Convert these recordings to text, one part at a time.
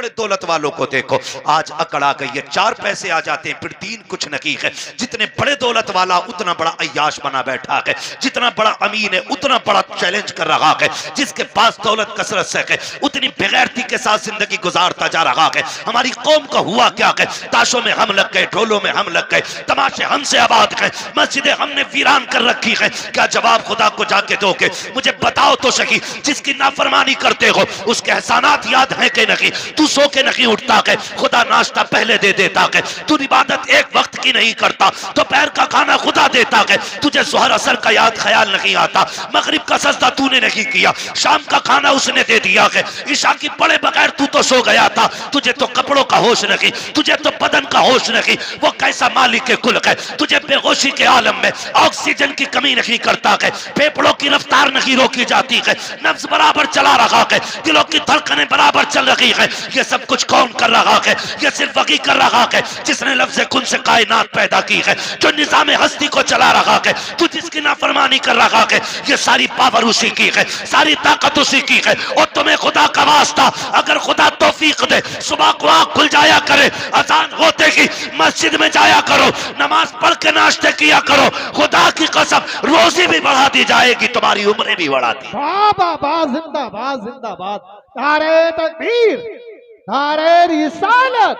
बड़े दौलत वालों को देखो, आज अकड़ आ गई है, 4 पैसे आ जाते हैं फिर दीन कुछ नहीं है। जितने बड़े दौलत वाला उतना बड़ा अय्याश बना बैठा है, जितना बड़ा अमीन है उतना बड़ा चैलेंज कर रहा है, जिसके पास दौलत कसरत से है उतनी बेगैरती के साथ जिंदगी गुजारता जा रहा है। हमारी कौम का हुआ क्या है, ताशों में हम लग गए, ढोलों में हम लग गए, तमाशे हमसे आबाद गए, मस्जिदें हमने वीरान कर रखी है। क्या जवाब खुदा को जाके दोगे? मुझे बताओ तो सही, जिसकी नाफरमानी करते हो उसके एहसानात याद है कि नहीं? तू सो के नहीं उठता है, खुदा नाश्ता पहले दे देता है। तू इबादत एक वक्त की नहीं करता, दोपहर का खाना खुदा देता है। तुझे जोहर असर का याद ख्याल नहीं आता, मगरिब का सजदा तूने नहीं किया, शाम का खाना उसने दे दिया है, ईशा की पढ़े बगैर तू तो सो गया था। तुझे तो कपड़ों का होश नहीं, तुझे तो बदन का होश नहीं। वो कैसा मालिक के कुल है, तुझे बेहोशी के आलम में ऑक्सीजन की कमी नहीं करता है, फेफड़ों की रफ्तार नहीं रोकी जाती है, नफ्स बराबर चला रहा है, दिलों की धड़कनें बराबर चल रही है। ये सब कुछ कौन कर रहा है? ये सिर्फ वही कर रहा है जिसने लफ्ज़ कुन से कायनात पैदा की है, जो निज़ाम हस्ती को चला रहा है। तू जिसकी नाफरमानी कर रहा है, ये सारी पावर उसी की है, सारी ताकत उसी की है। और तुम्हें खुदा का वास्ता, अगर खुदा तौफीक दे सुबह को आँख खुल जाया करे, अजान होते ही मस्जिद में जाया करो, नमाज पढ़ के नाश्ते किया करो, खुदा की कसम रोजी भी बढ़ा दी जाएगी, तुम्हारी उम्रें भी बढ़ा दी। जिंदाबाद जिंदाबाद, नारे तकबीर, नारे रिसालत,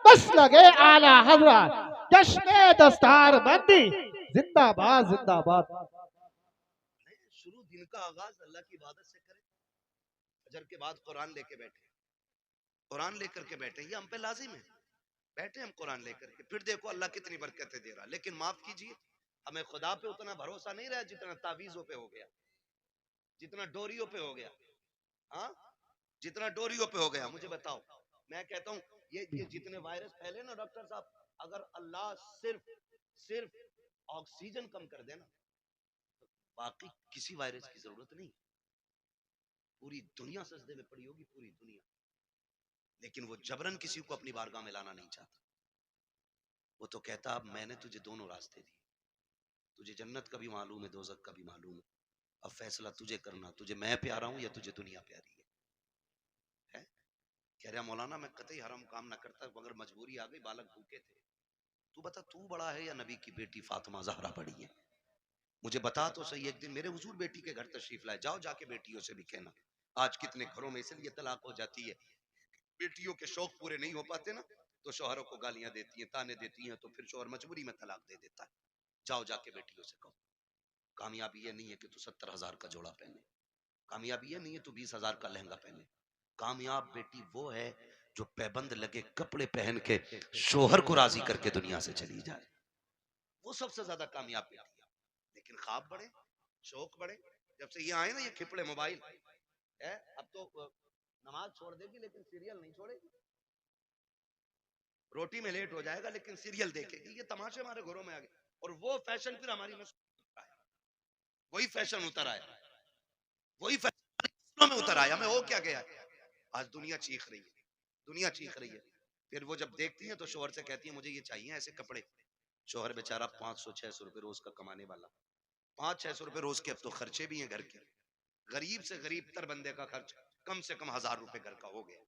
बस लगे आला हजरत, जश्न दस्तार बंदी, जिंदाबाद जिंदाबाद। शुरू दिन का आगाज अल्लाह की इबादत से करें, फजर के बाद कुरान लेके बैठे, कुरान लेकर के बैठे, ये हम पे लाजिम है। बैठे हम कुरान लेकर के, फिर देखो अल्लाह कितनी बरकतें दे रहा। लेकिन माफ कीजिए, हमें खुदा पे उतना भरोसा नहीं रहा जितना तावीजों पे हो गया, जितना डोरियों पे हो गया। हाँ, जितना डोरियों पे हो गया। मुझे बताओ, मैं कहता हूँ ये जितने वायरस फैले ना डॉक्टर साहब, अगर अल्लाह सिर्फ सिर्फ ऑक्सीजन कम कर देना, तो बाकी किसी वायरस की जरूरत नहीं। पूरी दुनिया सजदे में पड़ी होगी, पूरी दुनिया। लेकिन वो जबरन किसी को अपनी बारगाह में लाना नहीं चाहता। वो तो कहता अब मैंने तुझे दोनों रास्ते दिए, तुझे जन्नत का भी मालूम है, दोजख का भी मालूम है, अब फैसला तुझे करना, तुझे मैं प्यारा हूं या तुझे दुनिया प्यारी है? कह रहा मौलाना मैं कतई हराम काम ना करता, मगर मजबूरी आ गई, बालक भूखे थे। तू बता, तू बड़ा है या नबी की बेटी फातिमा जहरा बड़ी है? मुझे बता तो सही। एक दिन मेरे हुजूर बेटी के घर तशरीफ लाए, जाओ जाके बेटियों से भी कहना। आज कितने घरों में इसलिए तलाक हो जाती है, बेटियों के शौक पूरे नहीं हो पाते ना, तो शोहरों को गालियां देती हैं, ताने देती हैं, तो फिर शोहर मजबूरी में तलाक दे देता है। जाओ जाके बेटियों से कहो, कामयाबी ये नहीं है कि तू 70,000 का जोड़ा पहने, कामयाबी ये नहीं है तू 20,000 का लहंगा पहने। कामयाब बेटी वो है जो पैबंद लगे कपड़े पहन के शोहर को राजी करके दुनिया से चली जाए, वो सबसे ज्यादा कामयाब बेटी है। लेकिन ख्वाब बड़े, शौक बड़े। जब से ये आए ना ये खिपड़े मोबाइल है, अब तो नमाज छोड़ देगी लेकिन सीरियल नहीं छोड़ेगी, रोटी में लेट हो जाएगा लेकिन सीरियल देखेगी। ये तमाशे हमारे घरों में आ गए, और वो फैशन फिर हमारी नस्ल, वही फैशन उतर आया, वही फैशन में उतर आया। हमें हो क्या गया, आज दुनिया चीख रही है, दुनिया चीख रही है। फिर वो जब देखती है तो शोहर से कहती है मुझे ये चाहिए ऐसे कपड़े। शोहर बेचारा 500-600 रुपए रोज का कमाने वाला, 500-600 रुपए रोज के अब तो खर्चे भी हैं घर के। गरीब से गरीब तर बंदे का खर्च कम से कम 1000 रुपए घर का हो गया,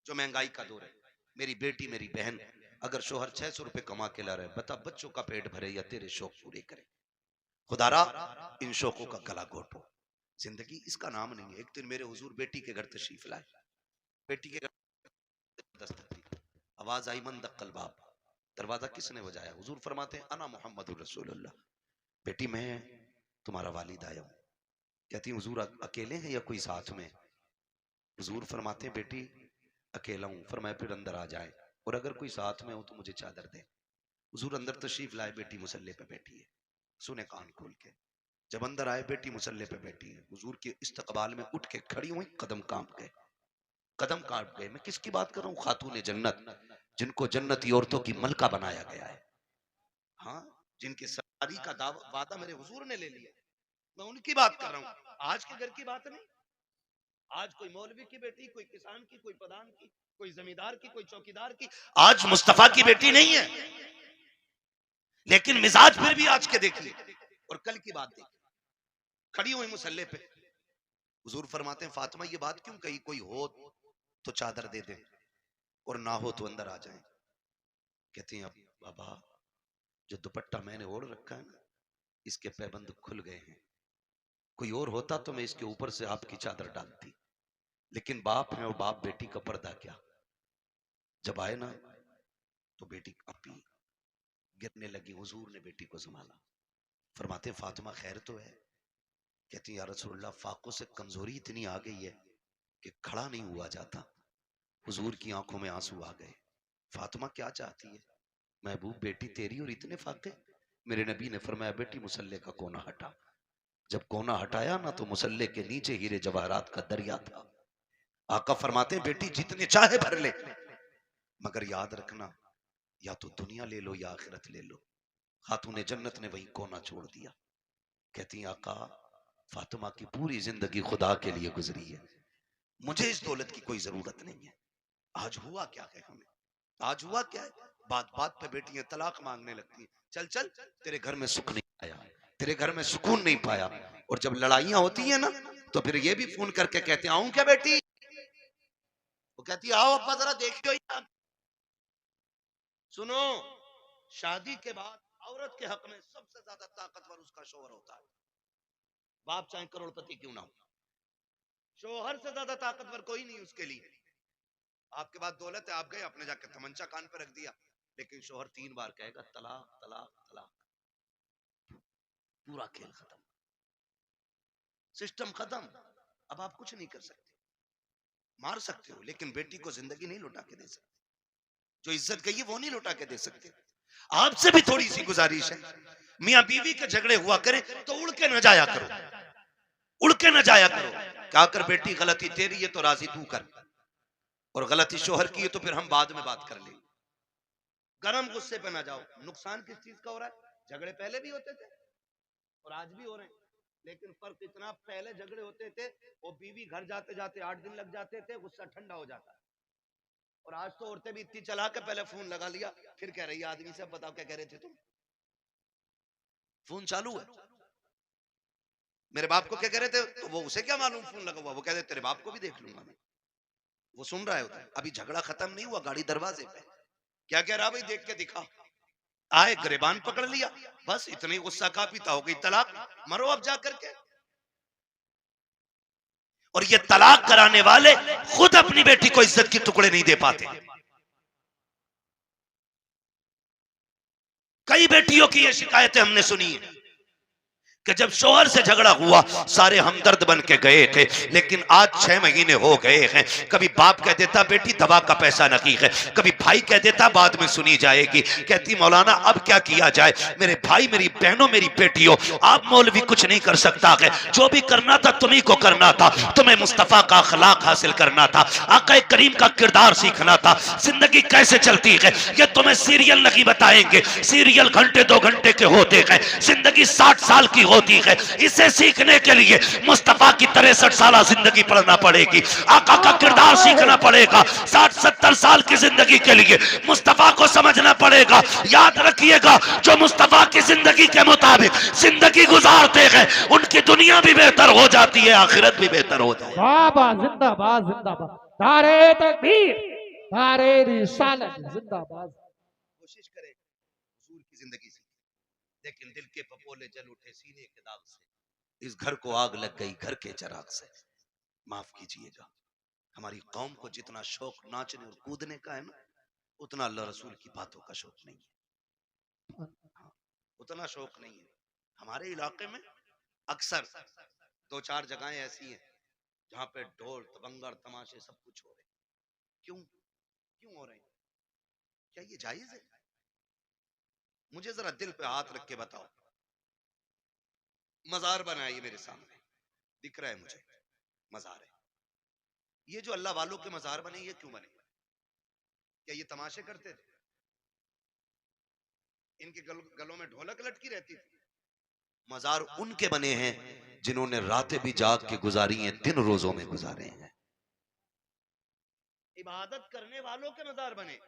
जो महंगाई का दौर है। मेरी बेटी मेरी बहन, अगर शोहर 600 रुपए कमा के ला रहे, बता बच्चों का पेट भरे या तेरे शौक पूरे करे? खुदारा इन शौकों का गला घोटो, जिंदगी इसका नाम नहीं है। एक दिन मेरे हुजूर बेटी के घर तशरीफ लाए, बेटी के घर दस्तक दी, आवाज आई मन दक्कल बाप। दरवाजा किसने बजाया? हुजूर फरमाते हैं अना मोहम्मद रसूलुल्लाह, बेटी मैं तुम्हारा वालिद आया हूँ। कहती हुजूर अकेले हैं या कोई साथ में? हुजूर फरमाते हैं बेटी अकेला हूँ। फरमाया फिर अंदर आ जाए, और अगर कोई साथ में हो तो मुझे चादर दे। हुजूर अंदर तशरीफ लाए, बेटी मुसल्ले पे बैठी है, सुने कान खोल के। जब अंदर आए बेटी मुसल्ले पे बैठी है, हुजूर के इस्तकबाल में उठ के खड़ी हुई, कदम कांप गए, कदम काट गए। मैं किसकी बात कर रहा हूँ? खातून जन्नत, जिनको जन्नती औरतों की मलका बनाया गया है। हाँ, जिनकी शादी का वादा मेरे हुजूर ने ले लिया, मैं उनकी बात कर रहा हूँ, आज के घर की बात नहीं। आज कोई मौलवी की बेटी, कोई किसान की, कोई प्रधान की, कोई जमींदार की, कोई चौकीदार की, आज मुस्तफा की बेटी नहीं है। लेकिन मिजाज फिर भी आज के देखिए, और कल की बात देखिए, खड़ी हुई मुसल्ले पे। हुजूर फरमाते हैं फातिमा ये बात क्यों कही? कोई हो तो चादर दे दे, और ना हो तो अंदर आ जाएं। कहती हैं अब बाबा जो दुपट्टा मैंने ओढ़ रखा है ना, इसके पैबंद खुल गए हैं। कोई और होता तो मैं इसके ऊपर से आपकी चादर डालती, लेकिन बाप है और बाप बेटी का पर्दा क्या। जब आए ना तो बेटी अपी गिरने लगी। हुजूर ने बेटी को संभाला। फरमाते फातिमा खैर तो है? कहती या रसूलल्लाह फाकों से कमजोरी इतनी आ गई है कि खड़ा नहीं हुआ जाता। हुजूर की आंखों में आंसू आ गए। फातिमा क्या चाहती है? महबूब बेटी तेरी और इतने फाके? मेरे नबी ने फरमाया बेटी मुसल्ले का कोना हटा। जब कोना हटाया ना तो मुसल्ले के नीचे हीरे जवाहरात का दरिया था। आका फरमाते बेटी जितने चाहे भर ले, मगर याद रखना या तो दुनिया ले लो या आखिरत ले लो। खातूने जन्नत ने वही कोना छोड़ दिया। कहती आका फातिमा की पूरी जिंदगी खुदा के लिए गुजरी है, मुझे इस दौलत की कोई जरूरत नहीं है। आज हुआ क्या है हमें? आज हुआ क्या है? बात बात पे बेटियां तलाक मांगने लगती हैं। चल चल तेरे घर में सुख नहीं आया, तेरे घर में सुकून नहीं पाया। और जब लड़ाइयां होती है ना तो फिर ये भी फोन करके कहते आऊं क्या बेटी? वो कहती आओ अब्बा जरा देखियो यार। सुनो, शादी के बाद औरत के हक में सबसे ज्यादा ताकतवर उसका शोहर होता है। बाप चाहे करोड़पति क्यों ना हो, शोहर से ज्यादा ताकतवर कोई नहीं उसके लिए। आपके पास दौलत है, आप गए आपने जाकर तमंचा कान पे रख दिया, लेकिन शोहर 3 बार कहेगा तलाक तलाक तलाक, पूरा खेल खत्म, सिस्टम खत्म। अब आप कुछ नहीं कर सकते। मार सकते हो लेकिन बेटी को जिंदगी नहीं लौटा के दे सकते। जो इज्जत गई है वो नहीं लौटा के दे सकते। आपसे भी थोड़ी सी गुजारिश है, मियां बीवी के झगड़े हुआ करे तो उड़ के न जाया करो, उड़ के न जाया करो। क्या कर बेटी गलती तेरी है तो राजी तू कर, और गलती शोहर की है तो फिर हम बाद में बात कर लेंगे। गरम गुस्से पे ना जाओ। नुकसान किस चीज का हो रहा है? झगड़े पहले भी होते थे और आज भी हो रहे हैं, लेकिन फर्क इतना, पहले झगड़े होते थे वो बीवी घर जाते जाते 8 दिन लग जाते थे, गुस्सा ठंडा हो जाता। और आज तो औरतें भी इतनी चला के पहले फोन लगा लिया, फिर कह रही है आदमी से बताओ क्या कह रहे थे तुम, फोन चालू है। मेरे बाप को क्या कह रहे थे तो वो उसे क्या मालूम फोन लगा हुआ, वो कहते तेरे बाप को भी देख लूंगा मैं। वो सुन रहा है उधर, अभी झगड़ा खत्म नहीं हुआ, गाड़ी दरवाजे पे। क्या कह रहा भाई देख के दिखा। आए गिरबान पकड़ लिया, बस इतनी गुस्सा का पीता हो गई तलाक, मरो अब जा करके। और ये तलाक कराने वाले खुद अपनी बेटी को इज्जत के टुकड़े नहीं दे पाते। कई बेटियों की ये शिकायतें हमने सुनी है कि जब शोहर से झगड़ा हुआ सारे हमदर्द बन के गए थे, लेकिन आज 6 महीने हो गए हैं। कभी बाप कह देता बेटी दवा का पैसा नकी है, कभी भाई कह देता बाद में सुनी जाएगी। कहती मौलाना अब क्या किया जाए, मेरे भाई मेरी बहनों मेरी बेटियों, आप मौलवी कुछ नहीं कर सकता है, जो भी करना था तुम्ही को करना था, तुम्हें मुस्तफा का अखलाक हासिल करना था, आका करीम का किरदार सीखना था। जिंदगी कैसे चलती है ये तुम्हें सीरियल नहीं बताएंगे, सीरियल घंटे 2 घंटे के होते हैं, जिंदगी 60 साल की होती है। इसे सीखने के लिए मुस्तफा की 63 साल जिंदगी पढ़ना पड़ेगी, आका का किरदार सीखना पड़ेगा। 60-70 साल की जिंदगी के लिए मुस्तफा को समझना पड़ेगा। याद रखिएगा जो मुस्तफा की जिंदगी के मुताबिक जिंदगी गुजारते हैं उनकी दुनिया भी बेहतर हो जाती है, आखिरत भी बेहतर हो जाती है। बाबा जिंदाबाद जिंदाबाद, नारे तकबीर, नारे रिसालत जिंदाबाद। कोशिश करें हुजूर की जिंदगी से, लेकिन दिल के पपोले जल उठे सीने के दाग से, इस घर को आग लग गई घर के चिराग से। माफ कीजिएगा, हमारी कौम को जितना शौक नाचने और कूदने का है ना, उतना अल्लाह रसूल की बातों का शौक नहीं है। हाँ, उतना शौक नहीं है। हमारे इलाके में अक्सर 2-4 जगहें ऐसी हैं जहां पे ढोल तबंगर तमाशे सब कुछ हो रहे हैं। क्यों क्यों हो रहे हैं? क्या ये जायज है? मुझे जरा दिल पे हाथ रख के बताओ। मजार बना है ये मेरे सामने, दिख रहा है मुझे मजार है। ये जो अल्लाह वालों के मजार बने ये क्यों बने? क्या ये तमाशे करते थे? इनके गलों में ढोलक लटकी रहती थी? मजार उनके बने हैं जिन्होंने रातें भी जाग के गुजारी हैं, दिन रोजों में गुजारे हैं। इबादत करने वालों के मजार बने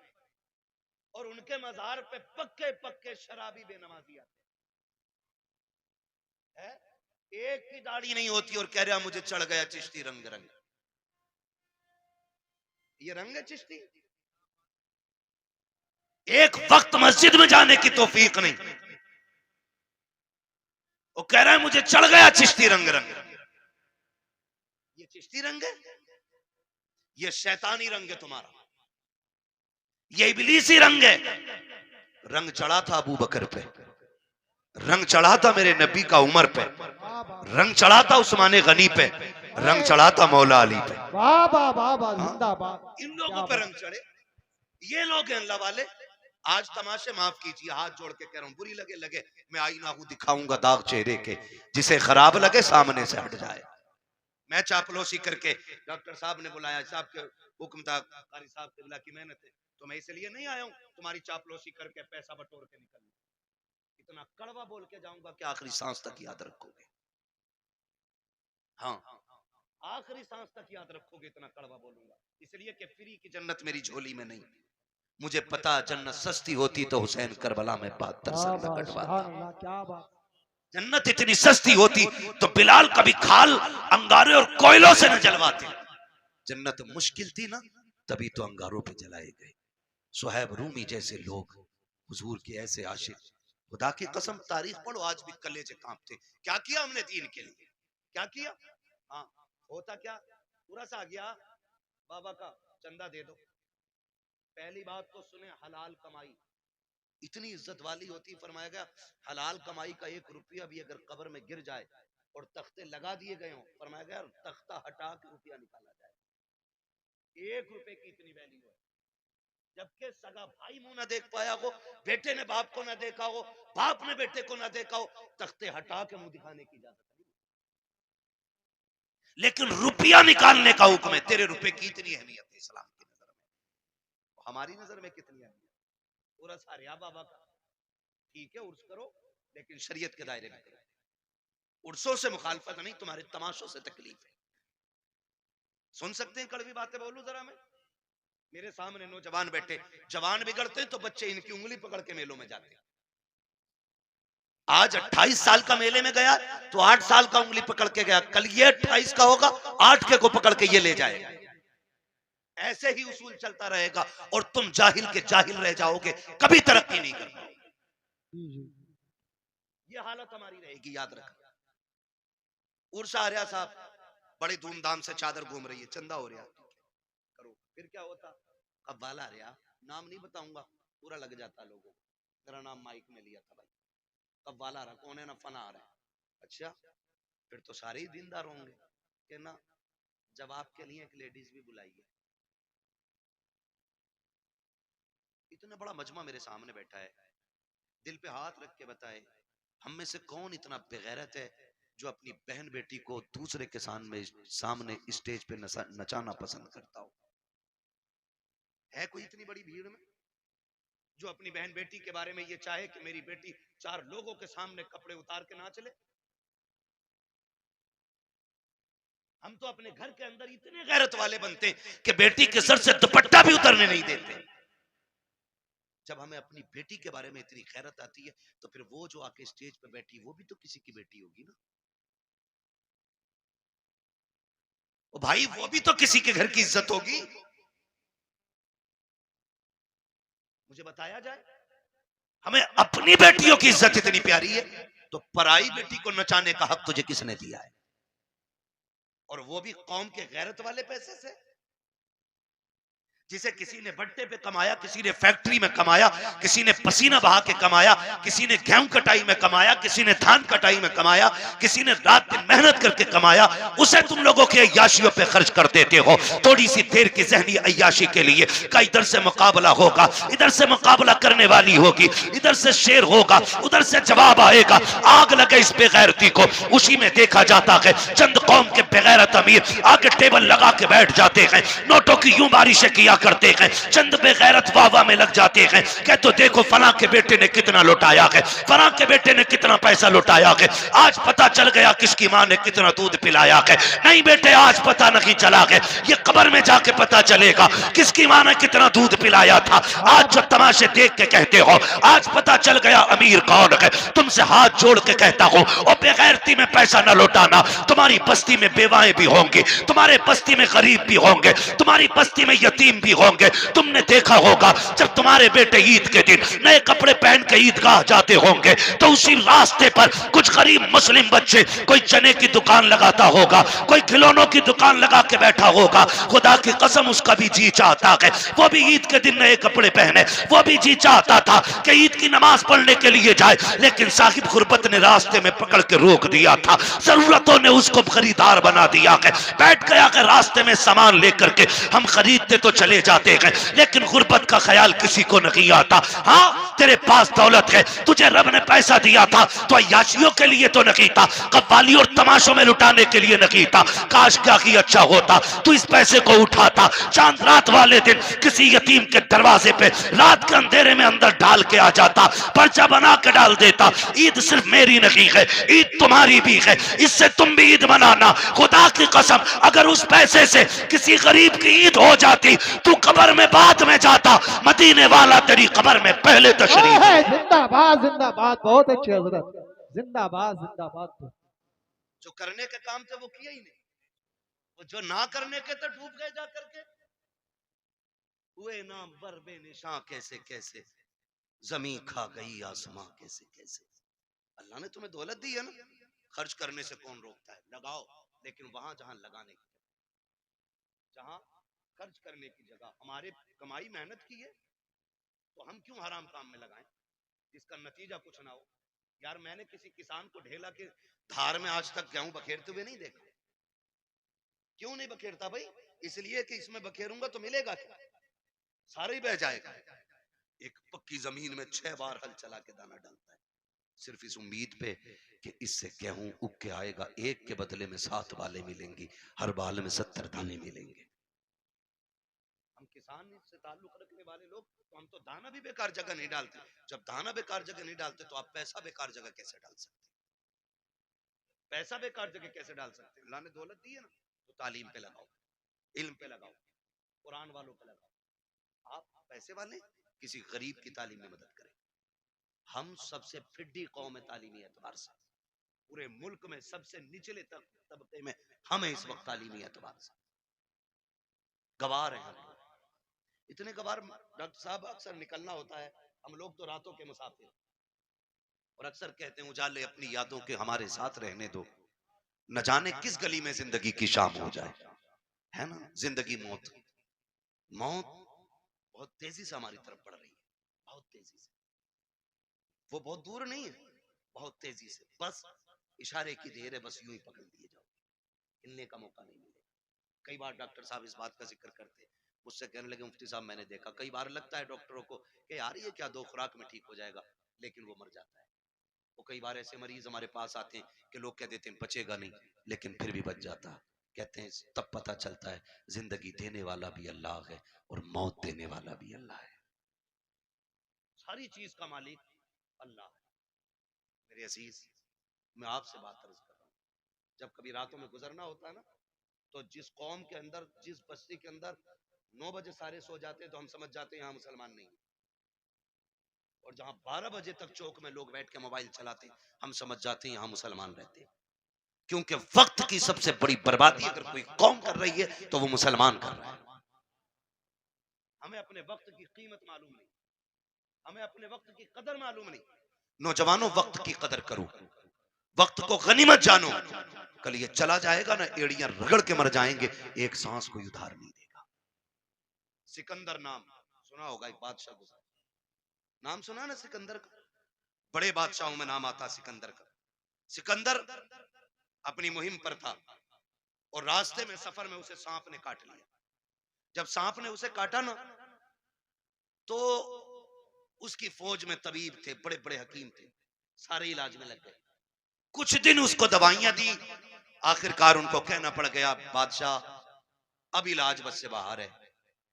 और उनके मजार पे पक्के पक्के शराबी बेनमाजी आते हैं। एक की दाढ़ी नहीं होती और कह रहा मुझे चढ़ गया चिश्ती रंग रंग। ये रंग है चिश्ती? एक वक्त मस्जिद में जाने की तौफीक नहीं। वो कह रहा है मुझे चढ़ गया चिश्ती रंग। ये चिश्ती रंग है, ये शैतानी रंग है तुम्हारा, ये इब्लीसी रंग है। रंग चढ़ा था अबू बकर पे, रंग चढ़ा था मेरे नबी का उमर पे, रंग चढ़ा था उस्मान गनी पे, रंग चढ़ा था मौला अली पे। वाह वाह वाह वाह, जिंदाबाद। इन लोगों पे रंग चढ़े, ये लोग हैं अल्लाह वाले। आज तमाशे माफ कीजिए, हाथ जोड़ के कह रहा हूं, बुरी लगे लगे, मैं आईना हूं दिखाऊंगा दाग चेहरे के, जिसे खराब लगे सामने से हट जाए। मैं चापलूसी करके डॉक्टर साहब ने बुलाया, साहब के हुक्म था, कारी साहब किबला की मेहनत है, तो मैं इसलिए नहीं आया हूं तुम्हारी चापलूसी करके पैसा बटोर के निकलने। इतना कड़वा बोल के जाऊंगा कि आखिरी सांस तक याद रखोगे। हाँ, आखिरी सांस तक याद रखोगे, इतना कड़वा बोलूंगा, इसलिए कि फ्री की जन्नत मेरी झोली में नहीं। मुझे पता जन्नत सस्ती होती तो हुसैन करबला में 72 साल न कटवाता। क्या बात। जन्नत इतनी सस्ती होती तो बिलाल कभी खाल अंगारे और कोयलों से न जलवाते। जन्नत मुश्किल थी ना, तभी तो अंगारों पे जलाए गए। सुहैब रूमी जैसे लोग, हुजूर के ऐसे आशिक, खुदा की कसम तारीख पढ़ो आज भी कलेजे कांपते। क्या किया हमने दीन के लिए, क्या किया? हाँ, होता क्या, पूरा सा आ गया बाबा का चंदा दे दो। पहली बात तो सुने, हलाल कमाई इतनी इज्जत वाली होती। फरमाया गया हलाल कमाई का 1 रुपया भी अगर कब्र में गिर जाए और तख्ते लगा दिए गए हों, फरमाया गया तख्ता हटा के रुपया निकाला जाए। 1 रुपए की इतनी वैल्यू है। जबकि सगा भाई मुंह ना देख पाया हो, बेटे ने बाप को ना देखा हो, बाप ने बेटे को ना देखा हो, तख्ते हटा के मुंह दिखाने की इजाजत नहीं। लेकिन रुपया निकालने का हुक्म है। तेरे रुपए की इतनी अहमियत है इस्लाम की नजर में, हमारी नजर में कितनी अहमियत। पूरा सारिया बाबा का ठीक है, उर्स करो लेकिन शरीयत के दायरे में करो। उर्सों से मुखालफत नहीं, तुम्हारे तमाशों से तकलीफ है। सुन सकते हैं कड़वी बातें, बोलूं जरा मैं। मेरे सामने नौजवान बैठे, जवान बिगड़ते हैं तो बच्चे इनकी उंगली पकड़ के मेलों में जाते हैं। आज 28 साल का मेले में गया तो 8 साल का उंगली पकड़ के गया, कल ये 28 का होगा 8 के को पकड़ के ये ले जाएगा। ऐसे ही उसूल चलता रहेगा और तुम जाहिल के जाहिल रह जाओगे, कभी तरक्की नहीं कर पाओगे। ये हालत हमारी रहेगी, याद रखना। उर्स आ रहा साहब, बड़ी धूमधाम से चादर घूम रही है, चंदा हो रहा, करो। फिर क्या होता, कव्वाल आ रहा, नाम नहीं बताऊंगा, पूरा लग जाता लोगों को। मेरा नाम माइक में लिया था भाई, कव्वाल आ रहा, कौन है ना, फना आ रहा है। अच्छा, फिर तो सारे ही दीनदार होंगे कि ना, जब आपके लिए एक लेडीज भी बुलाई है। इतना बड़ा मजमा मेरे सामने बैठा है, दिल पे हाथ रख के बताए, हम में से कौन इतना बेगैरत है जो अपनी बहन बेटी को दूसरे के सामने स्टेज पे नचाना पसंद करता हो? है कोई इतनी बड़ी भीड़ में जो अपनी बहन बेटी के बारे में ये चाहे कि मेरी बेटी 4 लोगों के सामने कपड़े उतार के ना चले? हम तो अपने घर के अंदर इतने गैरत वाले बनते हैं कि बेटी के सर से दुपट्टा भी उतरने नहीं देते। जब हमें अपनी बेटी के बारे में इतनी गैरत आती है तो फिर वो जो आके स्टेज पे बैठी, वो भी तो किसी की बेटी होगी ना। ओ भाई, वो भी तो किसी के घर की इज्जत होगी। मुझे बताया जाए, हमें अपनी बेटियों की इज्जत इतनी प्यारी है तो पराई बेटी को नचाने का हक तुझे किसने दिया है? और वो भी कौम के गैरत वाले पैसे से, जिसे किसी ने भट्टे पे कमाया, किसी ने फैक्ट्री में कमाया, किसी ने पसीना बहा के कमाया, किसी ने गेहूं कटाई में कमाया, किसी ने धान कटाई में कमाया, किसी ने रात दिन मेहनत करके कमाया, उसे तुम लोगों के अय्याशियों पे खर्च कर देते हो थोड़ी सी देर की जहनी अय्याशी के लिए। का इधर से मुकाबला होगा, इधर से मुकाबला करने वाली होगी, इधर से शेर होगा, उधर से जवाब आएगा। आग लगे इस बेगैरती को, उसी में देखा जाता है चंद कौम के बेगैरत अमीर आगे टेबल लगा के बैठ जाते हैं, नोटों की यूं बारिशें किया करते हैं, चंद बेगैरत वाह में लग जाते हैं। कह तो देखो फलां के बेटे ने कितना लुटाया है, फलां के बेटे ने कितना पैसा लुटाया है, आज पता चल गया किसकी मां ने कितना दूध पिलाया है। नहीं बेटे, आज पता नहीं चला है, ये कब्र में जाके पता चलेगा किसकी मां ने कितना दूध पिलाया था। आज जो तमाशे देख के कहते हो आज पता चल गया अमीर कौन है। तुमसे हाथ जोड़ के कहता हूं, और बेगैरती में पैसा न लुटाना, तुम्हारी बस्ती में बेवाएं भी होंगी, तुम्हारे बस्ती में गरीब भी होंगे, तुम्हारी बस्ती में यतीम भी होंगे। तुमने देखा होगा जब तुम्हारे बेटे ईद के दिन नए कपड़े पहन के ईदगाह जाते होंगे तो उसी रास्ते पर कुछ गरीब मुस्लिम बच्चे कोई चने की दुकान लगाता होगा, कोई खिलौनों की दुकान लगा के बैठा होगा। खुदा की कसम उसका भी जी चाहता है वो भी ईद के दिन नए कपड़े पहने, वो भी जी चाहता था कि ईद की नमाज पढ़ने के लिए जाए, लेकिन साहिब गुरबत ने रास्ते में पकड़ के रोक दिया था। जरूरतों ने उसको खरीदार बना दिया है। बैठ गया कि रास्ते में सामान लेकर के हम खरीदते तो चले जाते हैं, लेकिन गुरबत का ख्याल किसी को नहीं आता। हाँ, तेरे पास दौलत है, तुझे रब ने पैसा दिया था तो अय्याशियों के लिए तो नहीं था, कव्वाली और तमाशों में लुटाने के लिए नहीं था। काश क्या की अच्छा होता तू इस पैसे को उठाता, चांद रात वाले दिन किसी यतीम के दरवाजे पे रात के अंधेरे में अंदर डाल के आ जाता, पर्चा बना के डाल देता। ईद सिर्फ मेरी नहीं है, ईद तुम्हारी भी है, इससे तुम भी ईद मनाना। खुदा की कसम अगर उस पैसे से किसी गरीब की ईद हो जाती तू कब्र में बाद में जाता, मदीने वाला तेरी कब्र में पहले तशरीफ। जिंदाबाद जिंदाबाद, बहुत अच्छी हजरत, जिंदाबाद जिंदाबाद। जो करने के काम थे वो किए ही नहीं, वो जो ना करने के तो डूब गए जा करके। हुए ना बरबे निशां कैसे कैसे, जमीन खा गई आसमां कैसे कैसे। अल्लाह ने तुम्हें दौलत दी है ना, खर्च करने से कौन रोकता है? लगाओ, लेकिन वहां जहां लगाने की, जहां खर्च करने की जगह हमारे कमाई मेहनत की है तो हम क्यों हराम काम में लगाएं जिसका नतीजा कुछ ना हो। यार मैंने किसी किसान को ढेला के धार में आज तक गेहूं बखेरते हुए नहीं देखा। क्यों नहीं बखेरता भाई? इसलिए कि इसमें बखेरूंगा तो मिलेगा क्या? सारा ही बह जाएगा। एक पक्की जमीन में 6 बार हल चला के दाना डालता है, सिर्फ इस उम्मीद पे कि इससे गेहूं उग के आएगा, एक के बदले में 7 बालें मिलेंगी, हर बाल में 70 दाने मिलेंगे। हम किसान से ताल्लुक रखने वाले लोग तो हम तो दाना भी बेकार जगह नहीं डालते। जब दाना बेकार जगह नहीं डालते तो आप पैसा बेकार जगह कैसे डाल सकते? पैसा बेकार जगह कैसे डाल सकते? अल्लाह ने दौलत दी है ना, तो तालीम पे लगाओ, इल्म पे लगाओ, कुरान वालों पे लगाओ। आप पैसे वाले किसी गरीब की तालीम में मदद करें। हम सबसे फिड्डी कौम है तालीमी एतबार से, पूरे मुल्क में सबसे निचले तबके में हम इस वक्त तालीमी एतबार से गवार हैं। हम इतने गवार डॉक्टर साहब, अक्सर निकलना होता है, हम लोग तो रातों के मुसाफिर, और अक्सर कहते हैं उजाले अपनी यादों के हमारे साथ रहने दो, न जाने किस गली में जिंदगी की शाम हो जाए। है ना, जिंदगी मौत, मौत बहुत तेजी से हमारी तरफ बढ़ रही है, बहुत तेजी से। वो बहुत दूर नहीं है, बहुत तेजी से, बस इशारे की देर है, बस यूं ही पकड़ लिए जाओ, हिलने का मौका नहीं मिलेगा। कई बार डॉक्टर साहब इस बात का जिक्र करते हैं, मुझसे कहने लगे मुफ्ती साहब मैंने देखा, कई बार लगता है डॉक्टरों को कि यार ये क्या 2 खुराक में ठीक हो जाएगा, लेकिन वो मर जाता है। वो कई बार ऐसे मरीज हमारे पास आते हैं कि लोग कह देते हैं बचेगा नहीं, लेकिन फिर भी बच जाता है। कहते हैं तब पता चलता है जिंदगी देने वाला भी अल्लाह है और मौत देने वाला भी अल्लाह है, सारी चीज का मालिक अल्लाह है। मेरे अजीज, मैं आपसे बात अर्ज कर रहा हूँ, जब कभी रातों में गुजरना होता है ना, तो जिस कौम के अंदर, जिस बस्ती के अंदर 9 बजे सारे सो जाते हैं तो हम समझ जाते हैं यहाँ मुसलमान नहीं, और जहां 12 बजे तक चौक में लोग बैठ के मोबाइल चलाते हैं हम समझ जाते हैं यहाँ मुसलमान रहते हैं। क्योंकि वक्त की सबसे बड़ी बर्बादी अगर कोई कौम कर रही है तो वो मुसलमान कर रहा है। हमें अपने वक्त की कीमत मालूम नहीं, हमें अपने वक्त की कदर मालूम नहीं। नौजवानों, वक्त की कदर करो, वक्त को गनीमत जानो, कल ये चला जाएगा ना, एड़ियां रगड़ के मर जाएंगे, एक सांस कोई उधार नहीं देगा। सिकंदर नाम सुना होगा, एक बादशाह गुजरा, नाम सुना ना सिकंदर का, बड़े बादशाहों में नाम आता सिकंदर का। सिकंदर अपनी मुहिम पर था और रास्ते में सफर में उसे सांप ने काट लिया। जब सांप ने उसे काटा ना, तो उसकी फौज में तबीब थे, बड़े बड़े हकीम थे, सारे इलाज में लग गए। कुछ दिन उसको दवाइयां दी, आखिरकार उनको कहना पड़ गया बादशाह अब इलाज बस से बाहर है,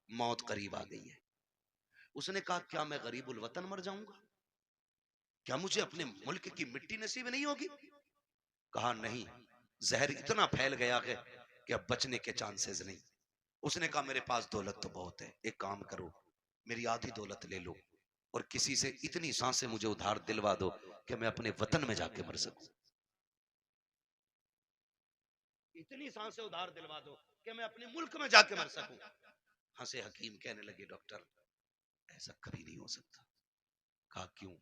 मौत करीब आ गई है। उसने कहा क्या मैं गरीबुल वतन मर जाऊंगा? क्या मुझे अपने मुल्क की मिट्टी नसीब नहीं होगी? कहा नहीं, जहर इतना फैल गया है कि अब बचने के चांसेस नहीं। उसने कहा मेरे पास दौलत तो बहुत है, एक काम करो मेरी आधी दौलत ले लो और किसी से इतनी सांसें मुझे उधार दिलवा दो कि मैं अपने वतन में जाके मर सकूं। इतनी सांसें उधार दिलवा दो कि मैं अपने मुल्क में जाके मर सकूं। हंसे हकीम, कहने लगे डॉक्टर ऐसा कभी नहीं हो सकता। कहा क्यों?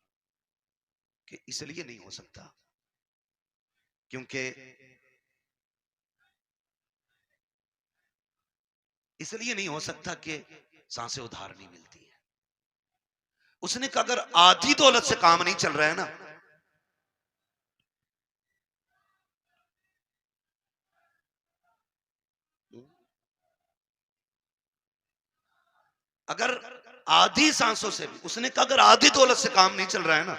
कि इसलिए नहीं हो सकता क्योंकि इसलिए नहीं हो सकता कि सांसें उधार नहीं मिलती है। उसने कहा अगर आधी दौलत से काम नहीं चल रहा है ना, अगर आधी सांसों से भी, उसने कहा अगर आधी दौलत से काम नहीं चल रहा है ना,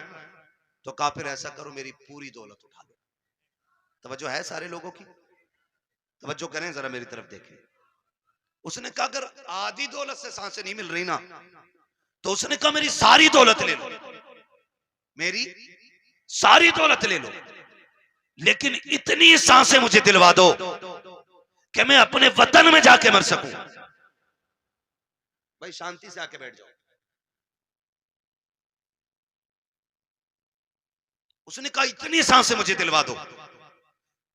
तो कहा फिर ऐसा करो मेरी पूरी दौलत उठा लो। तवज्जो है सारे लोगों की? तवज्जो करें जरा, मेरी तरफ देखें। उसने कहा अगर आधी दौलत से सांसें नहीं मिल रही ना, तो उसने कहा मेरी सारी दौलत ले लो, मेरी सारी दौलत ले लो, लेकिन इतनी सांसें मुझे दिलवा दो कि मैं अपने वतन में जाके मर सकूं। भाई शांति से आके बैठ जाओ। उसने कहा इतनी सांसें मुझे दिलवा दो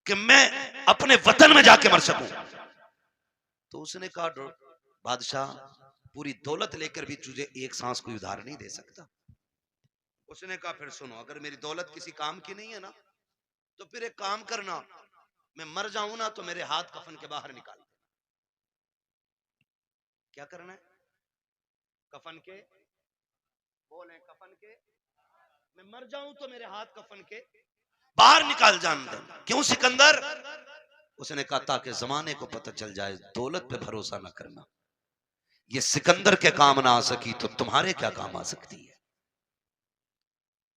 कि मैं अपने वतन में जाके मर सकूं। तो उसने कहा बादशाह पूरी दौलत लेकर भी तुझे एक सांस कोई उधार नहीं दे सकता। उसने कहा फिर सुनो, अगर मेरी दौलत किसी काम की नहीं है ना, तो फिर एक काम करना, मैं मर जाऊं ना तो मेरे हाथ कफन के बाहर निकाल दे। क्या करना है? कफन के, बोले कफन के, मैं मर जाऊं तो मेरे हाथ कफन के बाहर निकाल जान दे। क्यों सिकंदर? उसने कहा ताकि जमाने को पता चल जाए दौलत पे भरोसा ना करना। ये सिकंदर के काम ना आ सकी तो तुम्हारे क्या काम आ सकती है।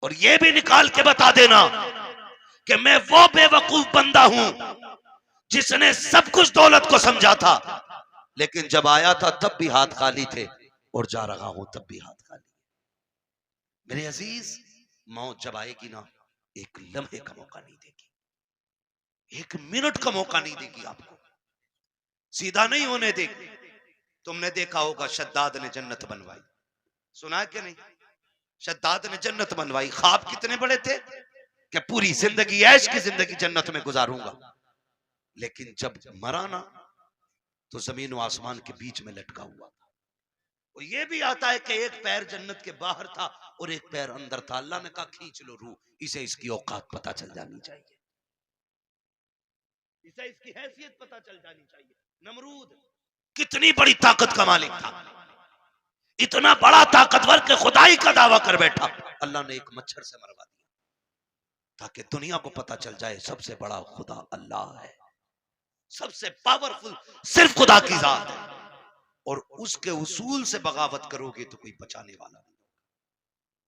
और ये भी निकाल के बता देना कि मैं वो बेवकूफ बंदा हूं जिसने सब कुछ दौलत को समझा था, लेकिन जब आया था तब भी हाथ खाली थे और जा रहा हूं तब भी हाथ खाली। मेरे अजीज, मौत जब आएगी ना, एक लम्हे का मौका नहीं देगी, एक मिनट का मौका नहीं देगी, आपको सीधा नहीं होने देगी। तुमने देखा होगा शद्दाद ने जन्नत बनवाई, सुना है कि नहीं? शद्दाद ने जन्नत बनवाई। ख्वाब कितने बड़े थे कि पूरी जिंदगी ऐश की जिंदगी जन्नत में गुजारूंगा, लेकिन जब मरा ना तो जमीन और आसमान के बीच में लटका हुआ था। और ये भी आता है कि एक पैर जन्नत के बाहर था और एक पैर अंदर था। अल्लाह ने कहा खींच लो रूह, इसे इसकी औकात पता चल जानी चाहिए, इसे इसकी हैसियत पता चल जानी चाहिए। नमरूद कितनी बड़ी ताकत का मालिक था, इतना बड़ा ताकतवर के खुदाई का दावा कर बैठा। अल्लाह ने एक मच्छर से मरवा दिया ताकि दुनिया को पता चल जाए सबसे बड़ा खुदा अल्लाह है, सबसे पावरफुल सिर्फ खुदा की जात है। और उसके उसूल से बगावत करोगे तो कोई बचाने वाला नहीं,